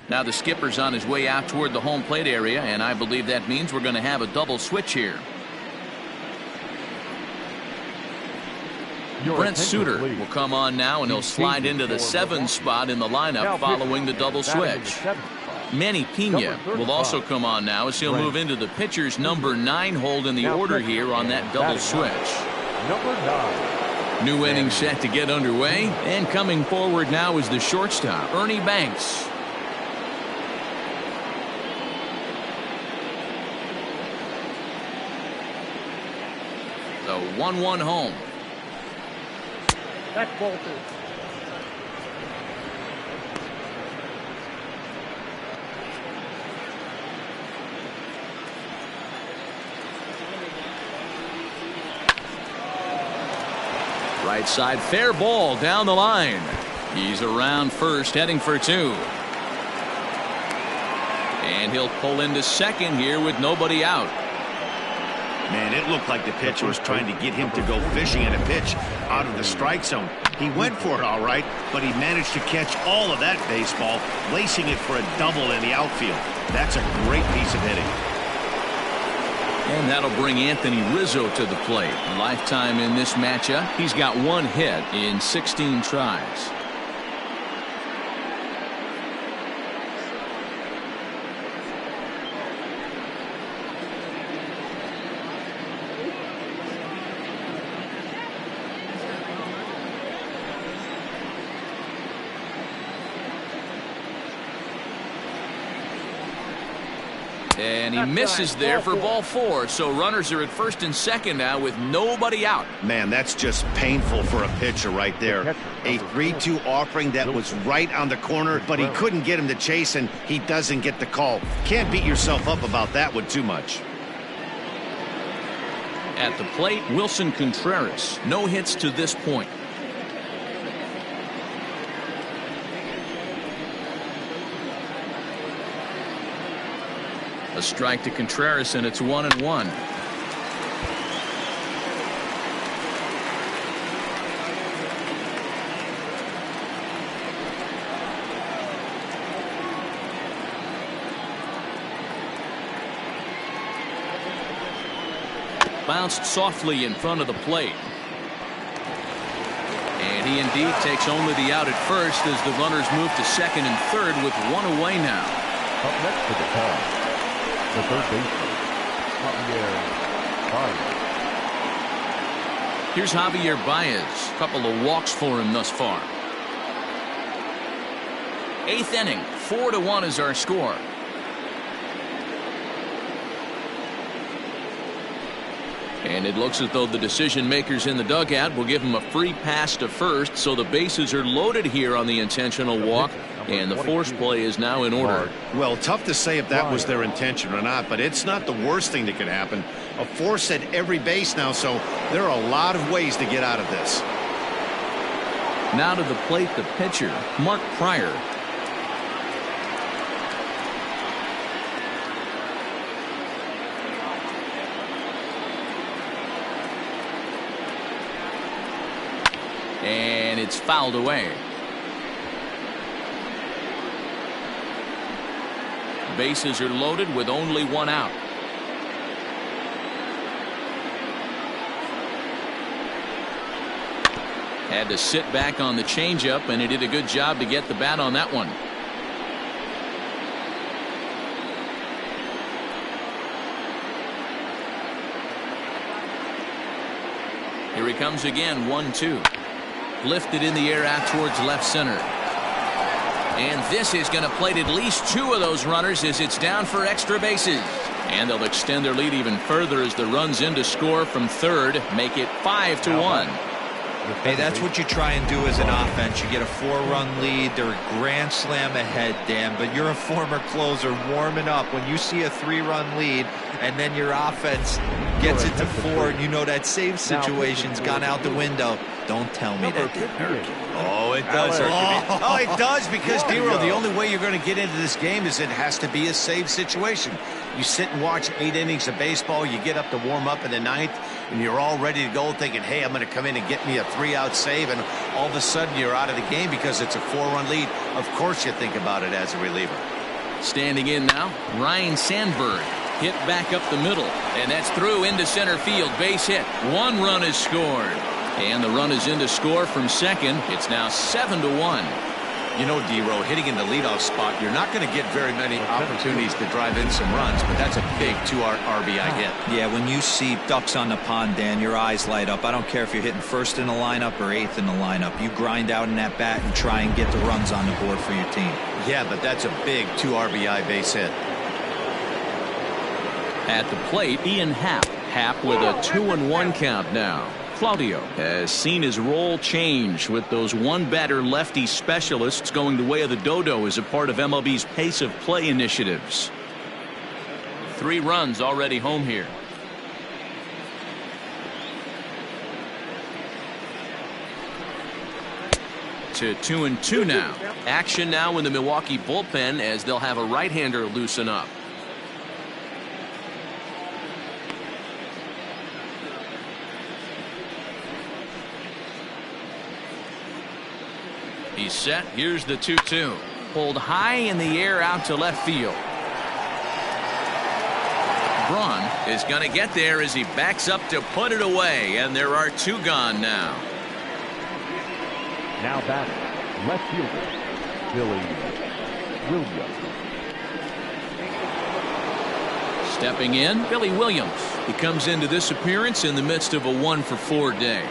Now the skipper's on his way out toward the home plate area, and I believe that means we're going to have a double switch here. Brent Suter will come on now, and he'll slide into the 7 spot in the lineup following the double switch. Manny Pena will also come on now as he'll move into the pitcher's number 9 hold in the order here on that double switch. New inning set to get underway, and coming forward now is the shortstop, Ernie Banks. The 1-1 home.
That's ball 2.
Right side, fair ball down the line. He's around first, heading for 2. And he'll pull into second here with nobody out.
Man, it looked like the pitcher was trying to get him to go fishing at a pitch out of the strike zone. He went for it all right, but he managed to catch all of that baseball, lacing it for a double in the outfield. That's a great piece of hitting.
And that'll bring Anthony Rizzo to the plate. Lifetime in this matchup. He's got 1 hit in 16 tries. And he misses there for ball 4. So runners are at first and second now with nobody out.
Man, that's just painful for a pitcher right there. A 3-2 offering that was right on the corner, but he couldn't get him to chase, and he doesn't get the call. Can't beat yourself up about that one too much.
At the plate, Wilson Contreras. No hits to this point. A strike to Contreras, and it's 1-1. Bounced softly in front of the plate. And he indeed takes only the out at first as the runners move to second and third with one away now.
Up next to the pad, the third baseman, Javier Baez.
Here's Javier Baez. A couple of walks for him thus far. Eighth inning, 4-1 is our score. And it looks as though the decision makers in the dugout will give him a free pass to first, so the bases are loaded here on the intentional walk, and the force play is now in order.
Well, tough to say if that was their intention or not, but it's not the worst thing that could happen. A force at every base now, so there are a lot of ways to get out of this.
Now to the plate, the pitcher, Mark Pryor. And it's fouled away. Bases are loaded with only one out. Had to sit back on the changeup, and he did a good job to get the bat on that one. Here he comes again, 1-2. Lifted in the air out towards left center. And this is going to plate at least two of those runners as it's down for extra bases. And they'll extend their lead even further as the runs in to score from third make it 5-1.
Hey, that's what you try and do as an offense. You get a 4-run lead. They're a grand slam ahead, Dan, but you're a former closer warming up. When you see a 3-run lead and then your offense gets it to 4, and you know that save situation's gone out the window, don't tell me that didn't hurt you.
Oh, it does. Oh, it does, because, Dero, the only way you're going to get into this game is it has to be a save situation. You sit and watch 8 innings of baseball, you get up to warm up in the 9th, and you're all ready to go thinking, hey, I'm going to come in and get me a 3-out save, and all of a sudden you're out of the game because it's a 4-run lead. Of course you think about it as a reliever.
Standing in now, Ryan Sandberg. Hit back up the middle, and that's through into center field. Base hit. 1 run is scored. And the run is in to score from second. It's now 7-1.
You know, Dero, hitting in the leadoff spot, you're not going to get very many opportunities to drive in some runs, but that's a big 2 RBI hit.
Yeah, when you see ducks on the pond, Dan, your eyes light up. I don't care if you're hitting first in the lineup or 8th in the lineup. You grind out in that bat and try and get the runs on the board for your team.
Yeah, but that's a big 2 RBI base hit.
At the plate, Ian Happ. Happ with a 2-1 count now. Claudio has seen his role change with those one-batter lefty specialists going the way of the dodo as a part of MLB's pace of play initiatives. 3 runs already home here. To 2-2 now. Action now in the Milwaukee bullpen as they'll have a right-hander loosen up. He's set. Here's the 2-2. Pulled high in the air out to left field. Braun is going to get there as he backs up to put it away, and there are 2 gone now.
Now batting, left fielder, Billy Williams.
Stepping in, Billy Williams. He comes into this appearance in the midst of a 1-for-4 day.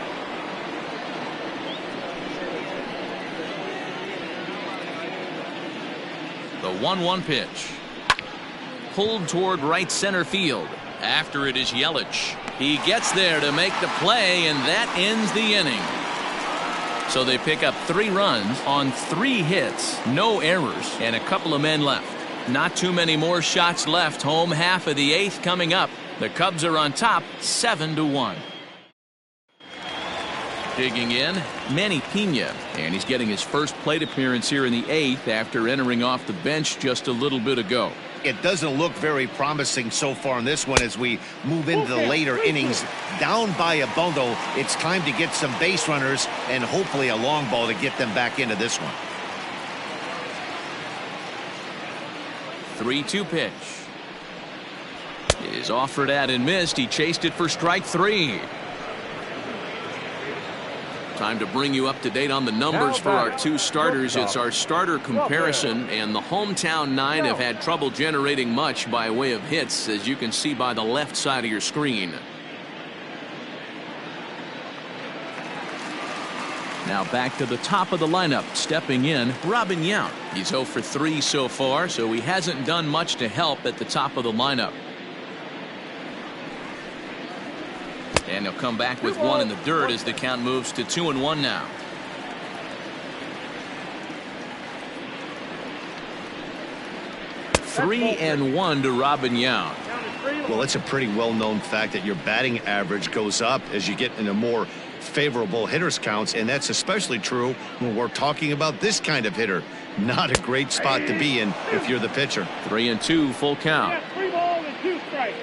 The 1-1 pitch. Pulled toward right center field. After it is Yelich. He gets there to make the play, and that ends the inning. So they pick up 3 runs on 3 hits, no errors, and a couple of men left. Not too many more shots left. Home half of the 8th coming up. The Cubs are on top, 7-1. Digging in, Manny Pena, and he's getting his first plate appearance here in the 8th after entering off the bench just a little bit ago.
it doesn't look very promising so far in this one as we move into the later innings. Down by a bundle, it's time to get some base runners and hopefully a long ball to get them back into this one.
3-2 pitch is offered at and missed. He chased it for strike 3. Time to bring you up to date on the numbers for our 2 starters. It's our starter comparison, and the hometown 9 have had trouble generating much by way of hits, as you can see by the left side of your screen. Now back to the top of the lineup. Stepping in, Robin Yount. He's 0 for 3 so far, so he hasn't done much to help at the top of the lineup. And he'll come back with 1 in the dirt as the count moves to 2-1 now. Three and 1 to Robin Yount.
Well, it's a pretty well-known fact that your batting average goes up as you get into more favorable hitters counts, and that's especially true when we're talking about this kind of hitter. Not a great spot to be in if you're the pitcher.
3-2, full count.
3 balls and 2 strikes.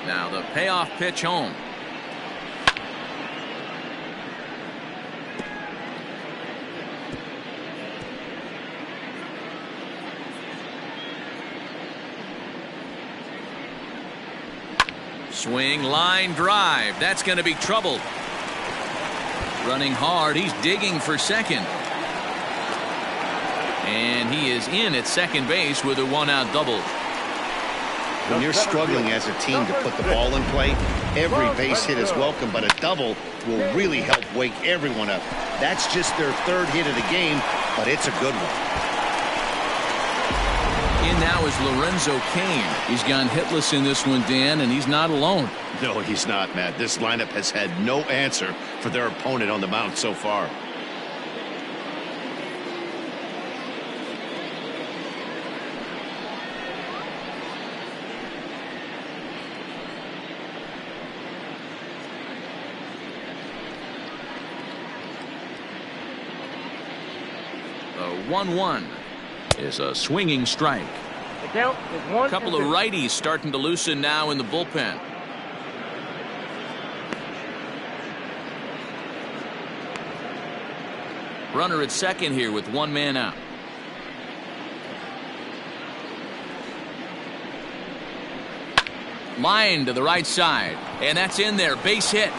Now the payoff pitch home. Swing, line drive. That's going to be trouble. Running hard. He's digging for second. And he is in at second base with a 1-out double.
When you're struggling as a team to put the ball in play, every base hit is welcome, but a double will really help wake everyone up. That's just their 3rd hit of the game, but it's a good one.
In now is Lorenzo Cain. He's gone hitless in this one, Dan, and he's not alone.
No, he's not, Matt. This lineup has had no answer for their opponent on the mound so far.
The 1-1 is a swinging strike.
The count is 1
A couple of righties starting to loosen now in the bullpen. Runner at second here with 1 man out. Line to the right side, and that's in there. Base hit.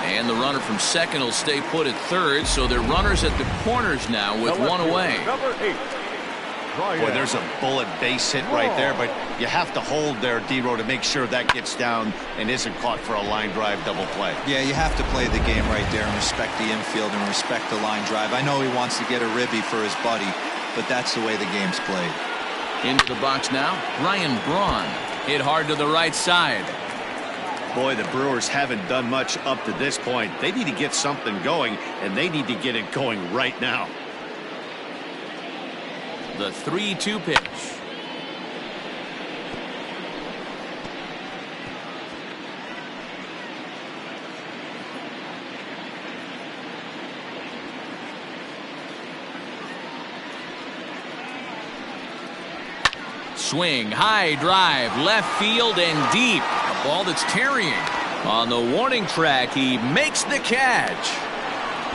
And the runner from second will stay put at third, so they're runners at the corners now with 1 away.
Number 8.
Boy, there's a bullet base hit right there, but you have to hold there, D-Row, to make sure that gets down and isn't caught for a line drive double play.
Yeah, you have to play the game right there and respect the infield and respect the line drive. I know he wants to get a ribby for his buddy, but that's the way the game's played.
Into the box now, Ryan Braun. Hit hard to the right side.
Boy, the Brewers haven't done much up to this point. They need to get something going, and they need to get it going right now.
The 3-2 pitch. Swing, high drive, left field and deep. A ball that's carrying. On the warning track, he makes the catch.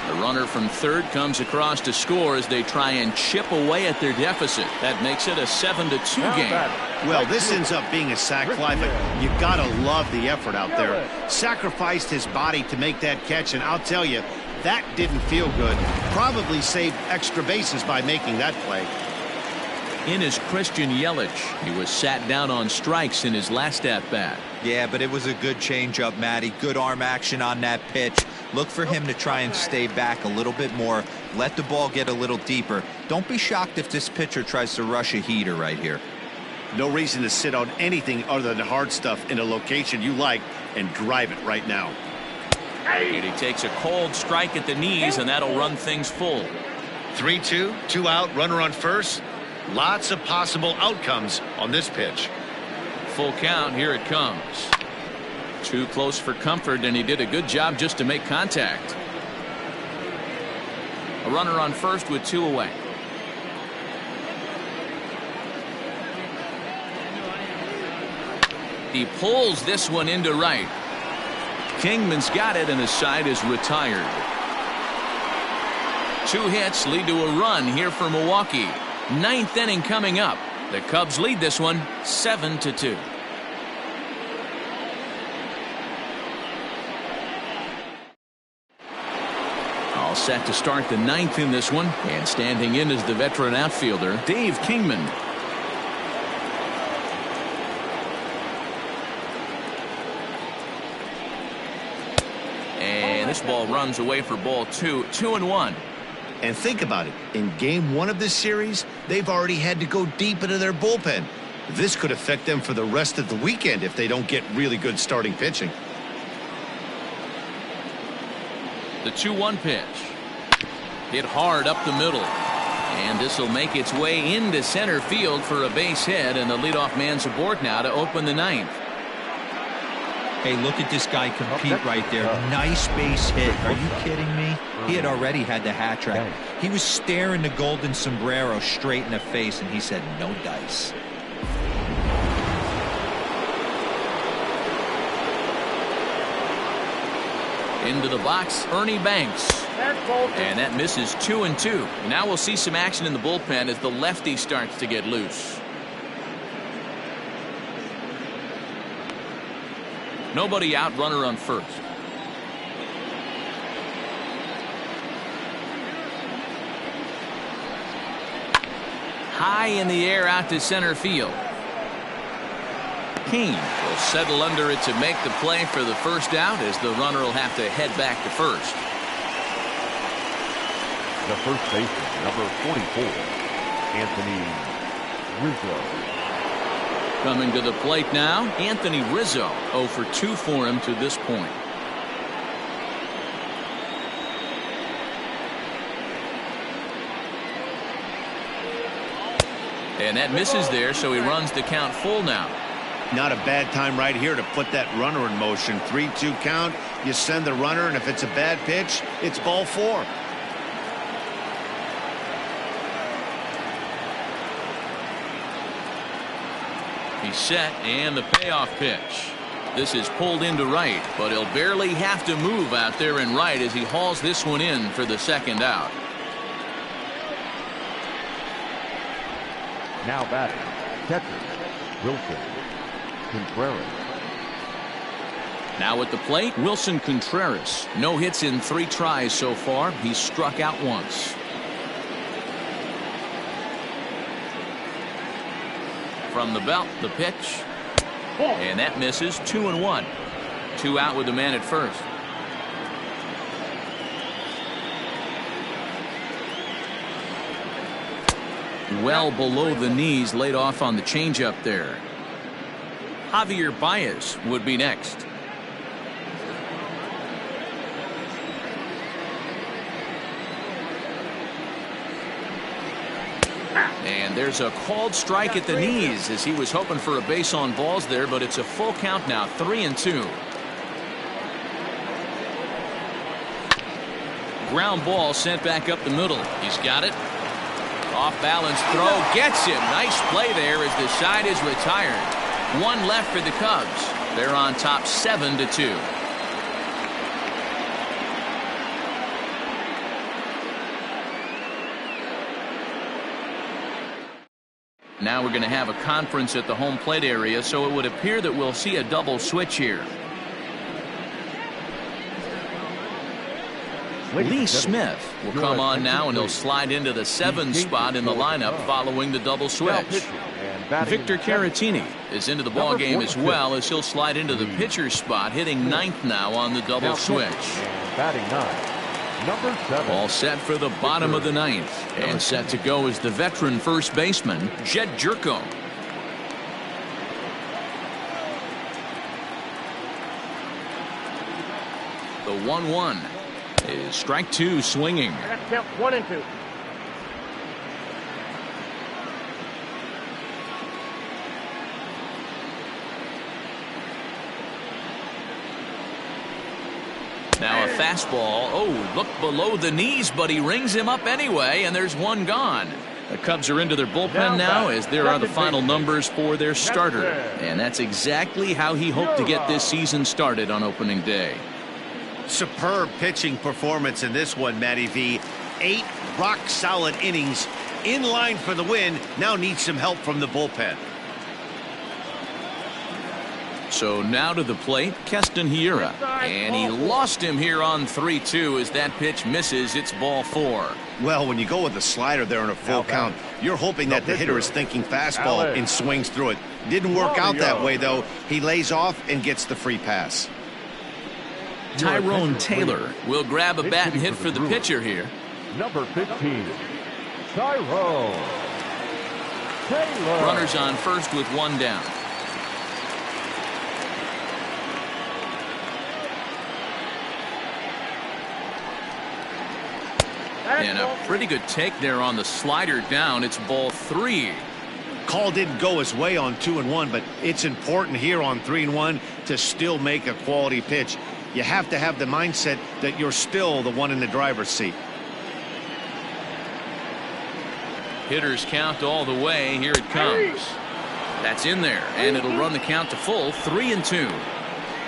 The runner from third comes across to score as they try and chip away at their deficit. That makes it a 7-2 game.
Well, this ends up being a sac fly, but you gotta love the effort out there. Sacrificed his body to make that catch, and I'll tell you, that didn't feel good. Probably saved extra bases by making that play.
In is Christian Yelich. He was sat down on strikes in his last at-bat.
Yeah, but it was a good changeup, Matty. Good arm action on that pitch. Look for him to try and stay back a little bit more. Let the ball get a little deeper. Don't be shocked if this pitcher tries to rush a heater right here.
No reason to sit on anything other than hard stuff in a location you like and drive it right now.
And he takes a cold strike at the knees, and that'll run things full.
3-2, 2 out, runner on first. Lots of possible outcomes on this pitch.
Full count, here it comes. Too close for comfort, and he did a good job just to make contact. A runner on first with 2 away. He pulls this one into right. Kingman's got it, and his side is retired. 2 hits lead to a run here for Milwaukee. 9th inning coming up. The Cubs lead this one 7-2. All set to start the 9th in this one, and standing in is the veteran outfielder Dave Kingman. And this ball runs away for ball 2. 2-1.
And think about it. In game 1 of this series, they've already had to go deep into their bullpen. This could affect them for the rest of the weekend if they don't get really good starting pitching.
The 2-1 pitch. Hit hard up the middle. And this will make its way into center field for a base hit, and the leadoff man's aboard now to open the 9th.
Hey, look at this guy compete right there. Nice base hit. Are you kidding me? He had already had the hat trick. He was staring the golden sombrero straight in the face, and he said, no dice.
Into the box, Ernie Banks. And that misses 2-2. Now we'll see some action in the bullpen as the lefty starts to get loose. Nobody out, runner on first. High in the air out to center field. Kane will settle under it to make the play for the first out, as the runner will have to head back to first.
The first baseman, number 44, Anthony Rizzo.
Coming to the plate now, Anthony Rizzo. 0 for 2 for him to this point. And that misses there, so he runs the count full now.
Not a bad time right here to put that runner in motion. 3-2 count. You send the runner, and if it's a bad pitch, it's ball 4.
He's set, and the payoff pitch. This is pulled into right, but he'll barely have to move out there in right as he hauls this one in for the second out.
Now batting, catcher, Wilson Contreras.
Now at the plate, Wilson Contreras. No hits in 3 tries so far. He's struck out once. From the belt, the pitch. And that misses. 2-1. 2 out with the man at first. Well below the knees, laid off on the changeup there. Javier Baez would be next. And there's a called strike at the knees as he was hoping for a base on balls there, but it's a full count now. 3-2. Ground ball sent back up the middle. He's got it. Off balance throw gets him. Nice play there as the side is retired. 1 left for the Cubs. They're on top 7-2. Now we're going to have a conference at the home plate area, so it would appear that we'll see a double switch here. Lee Smith will come on now, and he'll slide into the 7th spot in the lineup following the double switch. Victor Caratini is into the ball game as well, as he'll slide into the pitcher spot, hitting 9th now on the double switch.
Batting 9, number 7.
All set for the bottom of the 9th, and set to go is the veteran first baseman Jed Jerko. The 1-1 is strike 2 swinging.
That's count 1 and 2.
Now a fastball. Oh, look below the knees, but he rings him up anyway, and there's one gone. The Cubs are into their bullpen now, as there are the final numbers for their starter. And that's exactly how he hoped to get this season started on opening day.
Superb pitching performance in this one, Matty V. 8 rock-solid innings, in line for the win. Now needs some help from the bullpen.
So now to the plate, Keston Hiura. And he lost him here on 3-2 as that pitch misses. It's ball 4.
Well, when you go with a slider there in a full count, you're hoping that the hitter is thinking fastball and swings through it. Didn't work out that way, though. He lays off and gets the free pass.
Tyrone Taylor will grab a bat and hit for the pitcher here.
Number 15, Tyrone Taylor.
Runners on first with 1 down. And a pretty good take there on the slider down. It's ball 3.
Call didn't go his way on 2-1, but it's important here on 3-1 to still make a quality pitch. You have to have the mindset that you're still the one in the driver's seat.
Hitters count all the way. Here it comes. That's in there, and it'll run the count to full. 3-2.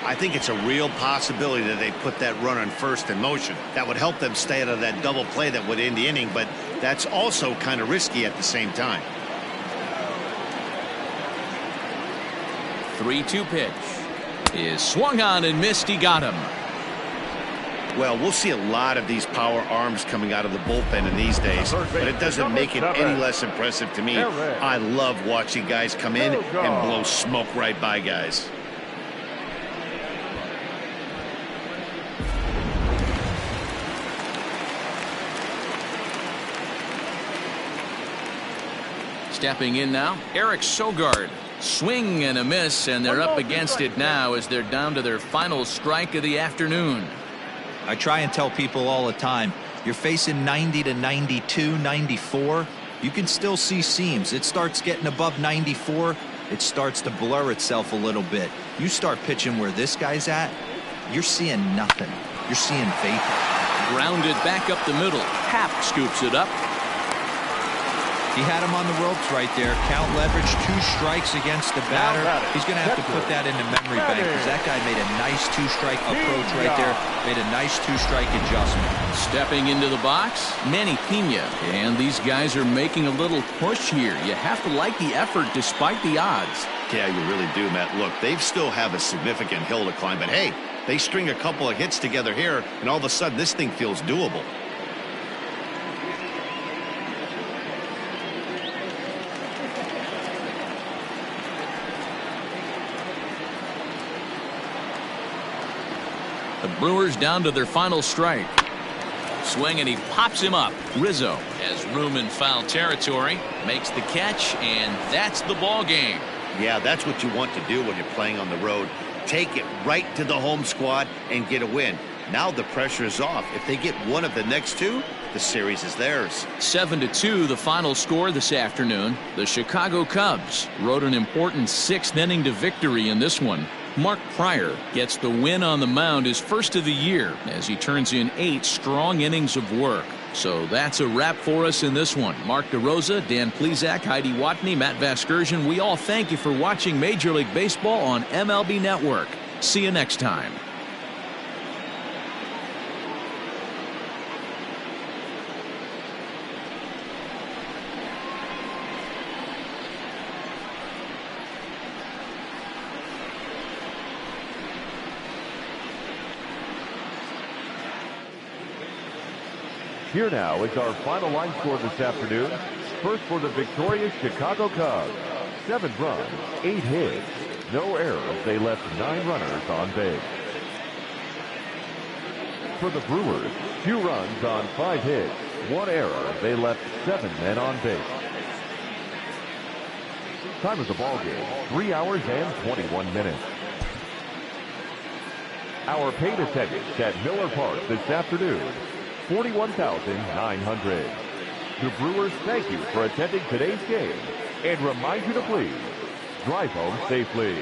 I think it's a real possibility that they put that run on first in motion. That would help them stay out of that double play that would end the inning, but that's also kind of risky at the same time.
3-2 pitch is swung on and missed. He got him.
Well, we'll see a lot of these power arms coming out of the bullpen in these days, but it doesn't make it any less impressive to me. I love watching guys come in and blow smoke right by guys.
Stepping in now, Eric Sogard. Swing and a miss, and they're up against it now as they're down to their final strike of the afternoon.
I try and tell people all the time, you're facing 90 to 92, 94. You can still see seams. It starts getting above 94. It starts to blur itself a little bit. You start pitching where this guy's at, you're seeing nothing. You're seeing vapor.
Grounded back up the middle. Happ scoops it up.
He had him on the ropes right there. Count leverage, 2 strikes against the batter. He's going to have to put that in the memory bank because that guy made a nice 2-strike approach right there. Made a nice 2-strike adjustment.
Stepping into the box, Manny Pena. And these guys are making a little push here. You have to like the effort despite the odds.
Yeah, you really do, Matt. Look, they still have a significant hill to climb, but hey, they string a couple of hits together here, and all of a sudden this thing feels doable.
The Brewers down to their final strike. Swing, and he pops him up. Rizzo has room in foul territory, makes the catch, and that's the ball game.
Yeah, that's what you want to do when you're playing on the road. Take it right to the home squad and get a win. Now the pressure is off. If they get one of the next 2, the series is theirs.
7-2 the final score this afternoon. The Chicago Cubs rode an important 6th inning to victory in this one. Mark Pryor gets the win on the mound, his first of the year, as he turns in 8 strong innings of work. So that's a wrap for us in this one. Mark DeRosa, Dan Plesac, Heidi Watney, Matt Vasgersian, we all thank you for watching Major League Baseball on MLB Network. See you next time.
Here now is our final line score this afternoon. First for the victorious Chicago Cubs. 7 runs, 8 hits, no errors. They left 9 runners on base. For the Brewers, 2 runs on 5 hits, 1 error. They left 7 men on base. Time of the ball game, 3 hours and 21 minutes. Our paid attendance at Miller Park this afternoon, 41,900. The Brewers thank you for attending today's game and remind you to please drive home safely.